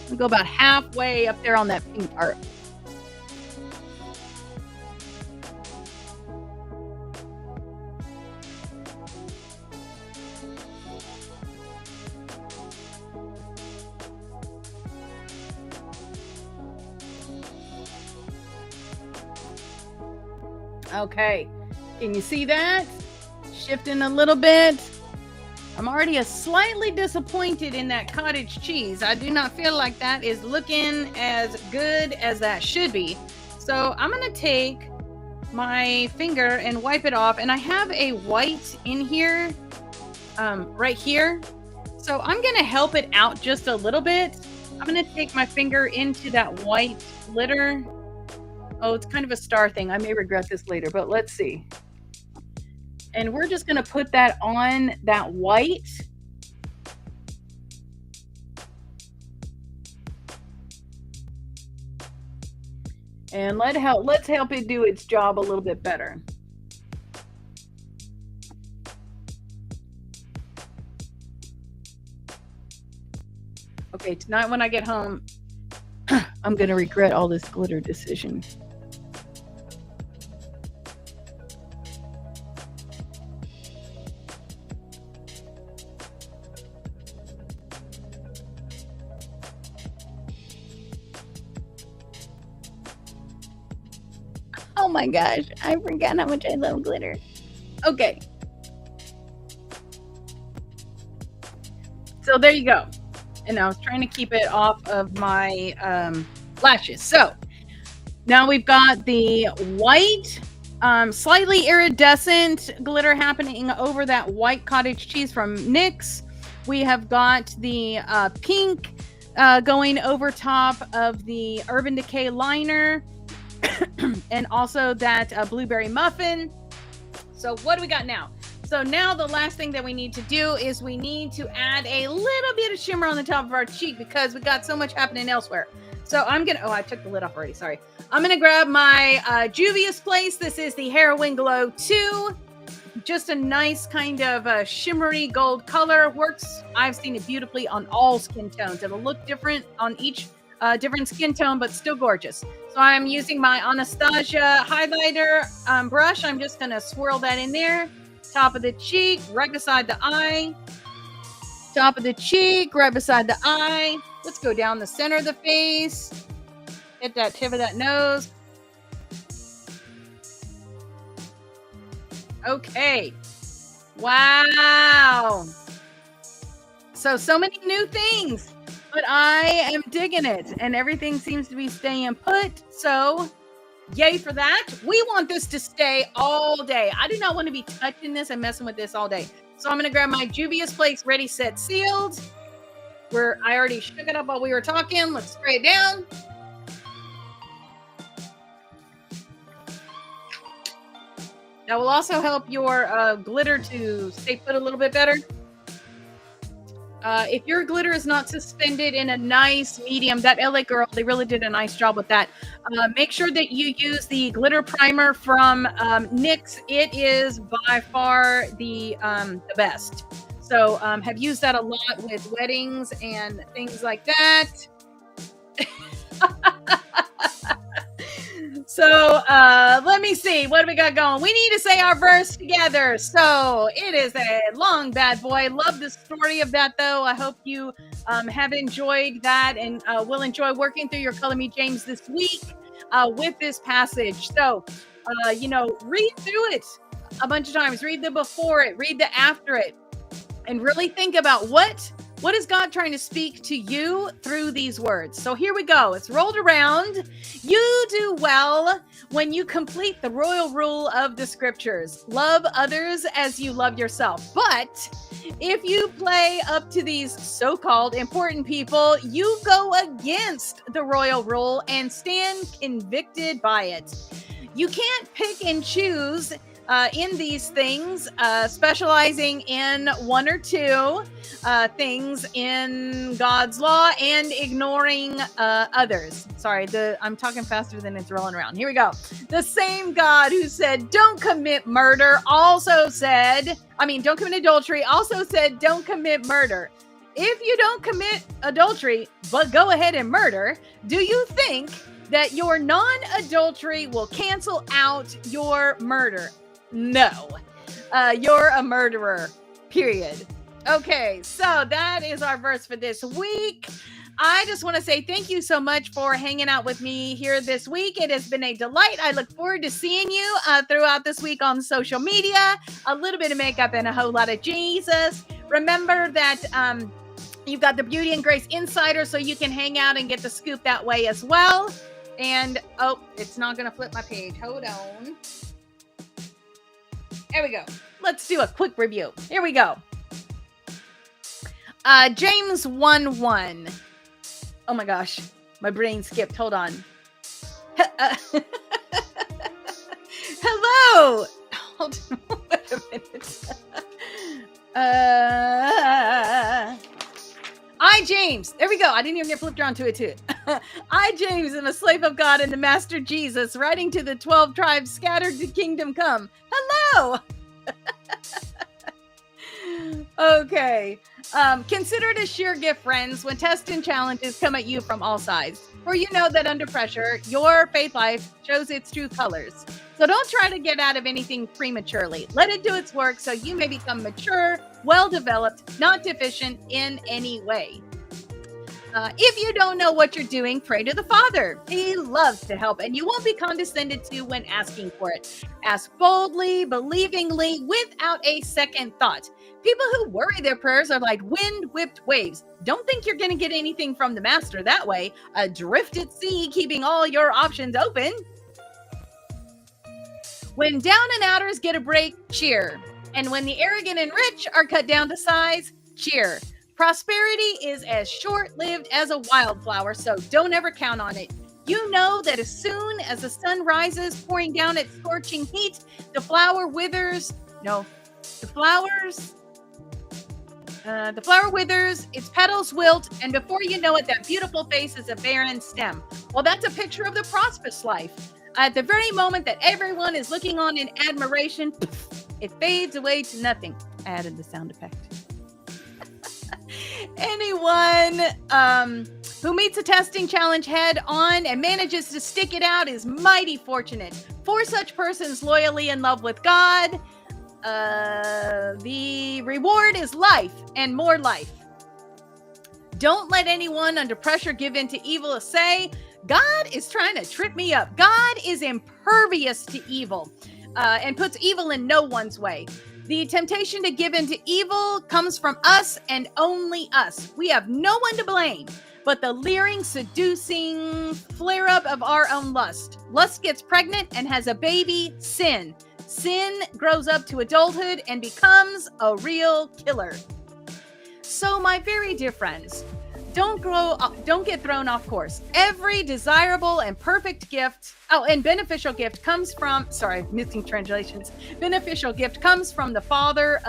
Speaker 1: We'll go about halfway up there on that pink part. Okay, can you see that? Shifting a little bit. I'm already slightly disappointed in that cottage cheese. I do not feel like that is looking as good as that should be. So I'm gonna take my finger and wipe it off. And I have a white in here, right here. So I'm gonna help it out just a little bit. I'm gonna take my finger into that white glitter. Oh, it's kind of a star thing. I may regret this later, but let's see. And we're just going to put that on that white. And let's help it do its job a little bit better. Okay, tonight when I get home, I'm going to regret all this glitter decision. Oh my gosh, I forgot how much I love glitter. Okay. So there you go. And I was trying to keep it off of my lashes. So now we've got the white, slightly iridescent glitter happening over that white cottage cheese from NYX. We have got the pink going over top of the Urban Decay liner. And also that blueberry muffin. So what do we got now? So now the last thing that we need to do is we need to add a little bit of shimmer on the top of our cheek because we got so much happening elsewhere. So I'm going to, I took the lid off already. Sorry. I'm going to grab my Juvia's Place. This is the Heroin Glow 2. Just a nice kind of shimmery gold color. Works, I've seen it beautifully on all skin tones. It'll look different on each different skin tone, but still gorgeous. So I'm using my Anastasia highlighter brush. I'm just going to swirl that in there. Top of the cheek, right beside the eye. Top of the cheek, right beside the eye. Let's go down the center of the face. Hit that tip of that nose. Okay. Wow. So many new things, but I am digging it and everything seems to be staying put. So yay for that. We want this to stay all day. I do not want to be touching this and messing with this all day. So I'm going to grab my Juvia's Place Ready, Set, Sealed. I already shook it up while we were talking. Let's spray it down. That will also help your glitter to stay put a little bit better. If your glitter is not suspended in a nice medium, that LA Girl, they really did a nice job with that. Make sure that you use the glitter primer from NYX. It is by far the best. So have used that a lot with weddings and things like that. So let me see. What do we got going? We need to say our verse together. So it is a long bad boy. Love the story of that, though. I hope you have enjoyed that and will enjoy working through your Color Me James this week with this passage. So, read through it a bunch of times. Read the before it, read the after it, and really think about what is God trying to speak to you through these words? So here we go. It's rolled around. You do well when you complete the royal rule of the scriptures. Love others as you love yourself. But if you play up to these so-called important people, you go against the royal rule and stand convicted by it. You can't pick and choose in these things, specializing in one or two things in God's law and ignoring others. Sorry, I'm talking faster than it's rolling around. Here we go. The same God who said, don't commit murder, also said, don't commit adultery, also said, don't commit murder. If you don't commit adultery, but go ahead and murder, do you think that your non-adultery will cancel out your murder? No, you're a murderer, period. Okay, so that is our verse for this week. I just want to say thank you so much for hanging out with me here this week. It has been a delight. I look forward to seeing you throughout this week on social media. A little bit of makeup and a whole lot of Jesus. Remember that you've got the Beauty and Grace Insider, so you can hang out and get the scoop that way as well. And, oh, it's not going to flip my page. Hold on. There we go. Let's do a quick review. Here we go. James 1:1. Oh my gosh. My brain skipped. Hold on. Hello. Hold on. Wait a minute. I, James. There we go. I didn't even get flipped around to it too. I, James, am a slave of God and the Master Jesus, writing to the 12 tribes scattered to kingdom come. Hello. Okay. Consider it a sheer gift, friends, when tests and challenges come at you from all sides. For you know that under pressure, your faith life shows its true colors. So don't try to get out of anything prematurely. Let it do its work so you may become mature, well-developed, not deficient in any way. If you don't know what you're doing, pray to the Father. He loves to help, and you won't be condescended to when asking for it. Ask boldly, believingly, without a second thought. People who worry their prayers are like wind-whipped waves. Don't think you're going to get anything from the Master that way. Adrift at sea, keeping all your options open. When down and outers get a break, cheer. And when the arrogant and rich are cut down to size, cheer. Prosperity is as short-lived as a wildflower, so don't ever count on it. You know that as soon as the sun rises, pouring down its scorching heat, the flower withers. No, the flower withers, its petals wilt, and before you know it, that beautiful face is a barren stem. Well, that's a picture of the prosperous life. At the very moment that everyone is looking on in admiration, it fades away to nothing. I added the sound effect. Anyone who meets a testing challenge head on and manages to stick it out is mighty fortunate. For such persons loyally in love with God, the reward is life and more life. Don't let anyone under pressure give in to evil say, God is trying to trip me up. God is impervious to evil and puts evil in no one's way. The temptation to give in to evil comes from us and only us. We have no one to blame but the leering, seducing flare-up of our own lust. Lust gets pregnant and has a baby, sin. Sin grows up to adulthood and becomes a real killer. So, my very dear friends, don't get thrown off course. Every desirable and perfect gift, and beneficial gift comes from, missing translations. Beneficial gift comes from the Father,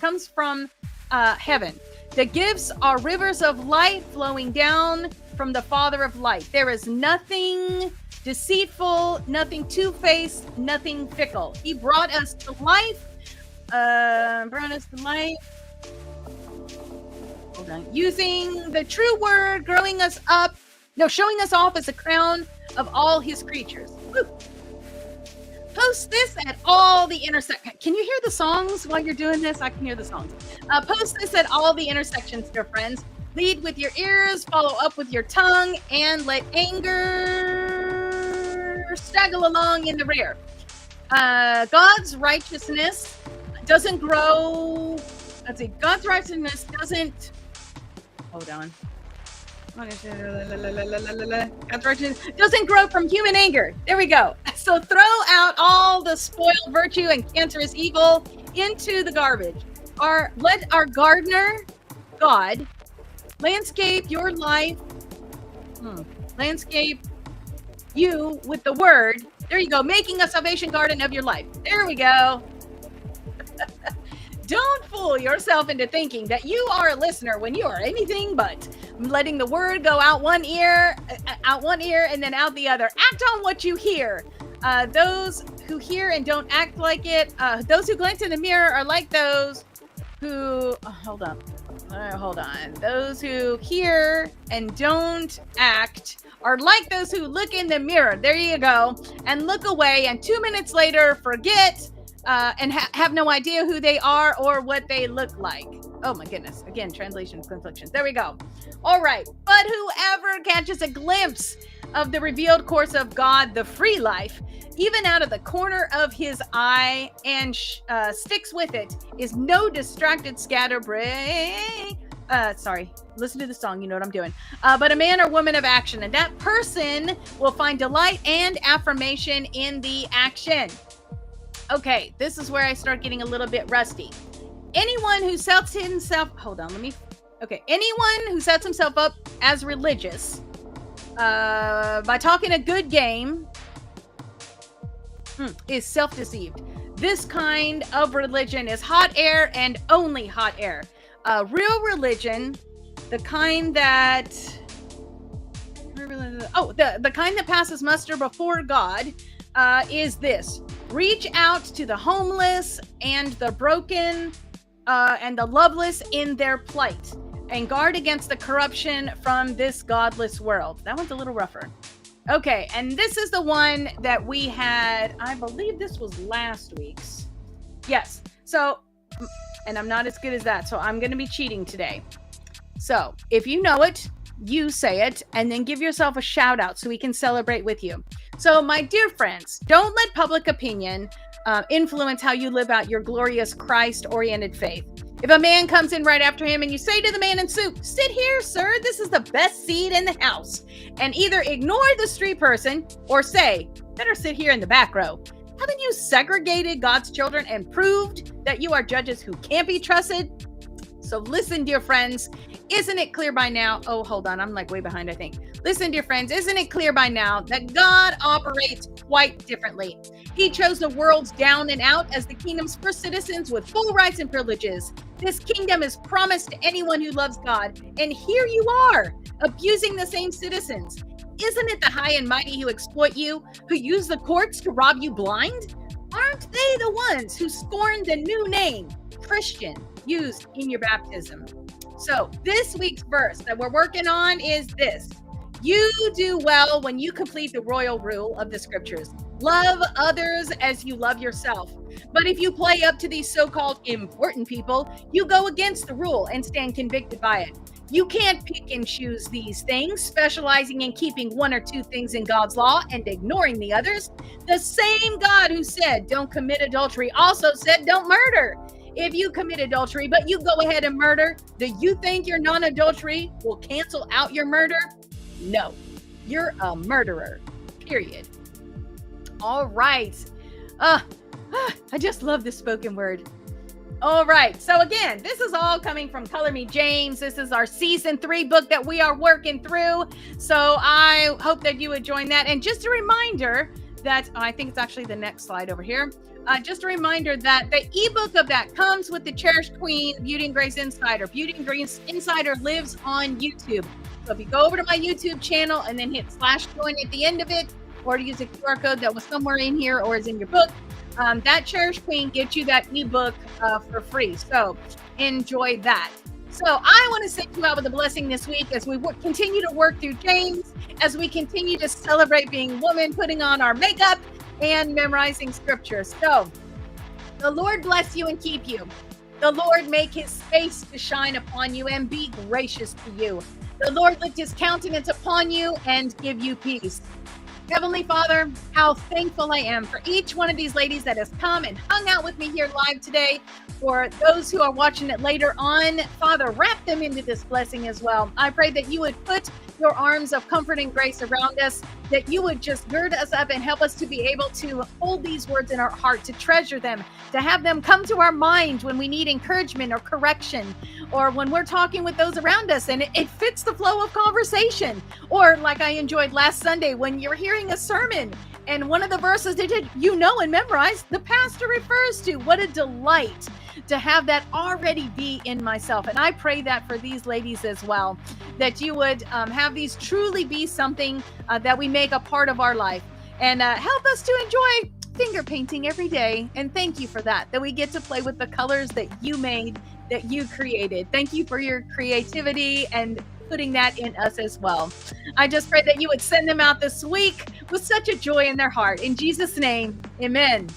Speaker 1: comes from heaven. The gifts are rivers of light flowing down from the Father of light. There is nothing deceitful, nothing two-faced, nothing fickle. He brought us to life. Hold on. Using the true word, showing us off as a crown of all his creatures. Woo. Post this at all the intersections. Can you hear the songs while you're doing this? I can hear the songs. Post this at all the intersections, dear friends. Lead with your ears, follow up with your tongue, and let anger straggle along in the rear. God's righteousness doesn't grow. Let's see. God's righteousness doesn't. Hold on. God's righteousness doesn't grow from human anger. There we go. So throw out all the spoiled virtue and cancerous evil into the garbage. Let our gardener, God, landscape your life. Landscape you with the word. There you go. Making a salvation garden of your life. There we go. Don't fool yourself into thinking that you are a listener when you are anything but. Letting the word go out one ear, and then out the other. Act on what you hear. Those who hear and don't act like it. Those who glance in the mirror are like those who. Hold on. Those who hear and don't act are like those who look in the mirror. There you go. And look away, and 2 minutes later forget. And have no idea who they are or what they look like. Oh my goodness. Again, translations, conflictions. There we go. All right. But whoever catches a glimpse of the revealed course of God, the free life, even out of the corner of his eye, and sticks with it, is no distracted scatterbrain. Listen to the song. You know what I'm doing. But a man or woman of action. And that person will find delight and affirmation in the action. Okay, this is where I start getting a little bit rusty. Anyone who sets himself up as religious by talking a good game is self-deceived. This kind of religion is hot air and only hot air. Real religion, the kind that passes muster before God, is this. Reach out to the homeless and the broken and the loveless in their plight, and guard against the corruption from this godless world. That one's a little rougher. Okay, and this is the one that we had, I believe this was last week's. Yes, so, and I'm not as good as that, so I'm going to be cheating today. So, if you know it, you say it, and then give yourself a shout out so we can celebrate with you. So, my dear friends, don't let public opinion influence how you live out your glorious Christ-oriented faith. If a man comes in right after him and you say to the man in suit, "Sit here, sir, this is the best seat in the house," and either ignore the street person or say, "Better sit here in the back row," haven't you segregated God's children and proved that you are judges who can't be trusted? So listen, dear friends, isn't it clear by now? Oh, hold on, I'm like way behind, I think. Listen, dear friends, isn't it clear by now that God operates quite differently? He chose the world's down and out as the kingdom's first citizens with full rights and privileges. This kingdom is promised to anyone who loves God, and here you are, abusing the same citizens. Isn't it the high and mighty who exploit you, who use the courts to rob you blind? Aren't they the ones who scorn the new name, Christian, used in your baptism? So this week's verse that we're working on is this: you do well when you complete the royal rule of the scriptures. Love others as you love yourself. But if you play up to these so-called important people, you go against the rule and stand convicted by it. You can't pick and choose these things, specializing in keeping one or two things in God's law and ignoring the others. The same God who said, "Don't commit adultery," also said, "Don't murder." If you commit adultery, but you go ahead and murder, do you think your non-adultery will cancel out your murder? No, you're a murderer, period. All right. I just love this spoken word. All right. So again, this is all coming from Color Me James. This is our season 3 book that we are working through. So I hope that you would join that. And just a reminder that I think it's actually the next slide over here. Just a reminder that the ebook of that comes with the Cherished Queen, Beauty and Grace Insider. Beauty and Grace Insider lives on YouTube. So if you go over to my YouTube channel and then hit /join at the end of it, or to use a QR code that was somewhere in here or is in your book, that Cherished Queen gets you that ebook for free. So enjoy that. So I want to send you out with a blessing this week as we continue to work through James, as we continue to celebrate being women, putting on our makeup, and memorizing scripture. So the Lord bless you and keep you. The Lord make his face to shine upon you and be gracious to you. The Lord lift his countenance upon you and give you peace. Heavenly Father, how thankful I am for each one of these ladies that has come and hung out with me here live today. For those who are watching it later on, Father, wrap them into this blessing as well. I pray that you would put your arms of comfort and grace around us, that you would just gird us up and help us to be able to hold these words in our heart, to treasure them, to have them come to our mind when we need encouragement or correction, or when we're talking with those around us and it fits the flow of conversation. Or like I enjoyed last Sunday when you're hearing a sermon and one of the verses that you know and memorize, the pastor refers to. What a delight to have that already be in myself. And I pray that for these ladies as well, that you would have these truly be something that we make a part of our life, and help us to enjoy finger painting every day. And thank you for that we get to play with the colors that you made, that you created. Thank you for your creativity and putting that in us as well. I just pray that you would send them out this week with such a joy in their heart. In Jesus' name, amen.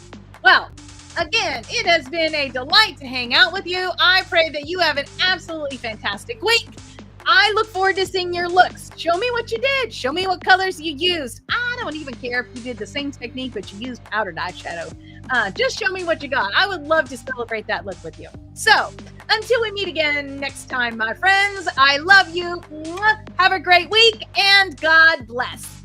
Speaker 1: Well, again, it has been a delight to hang out with you. I pray that you have an absolutely fantastic week. I look forward to seeing your looks. Show me what you did. Show me what colors you used. I don't even care if you did the same technique, but you used powdered eyeshadow. Just show me what you got. I would love to celebrate that look with you. So until we meet again next time, my friends, I love you. Have a great week and God bless.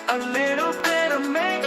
Speaker 2: A little bit of makeup.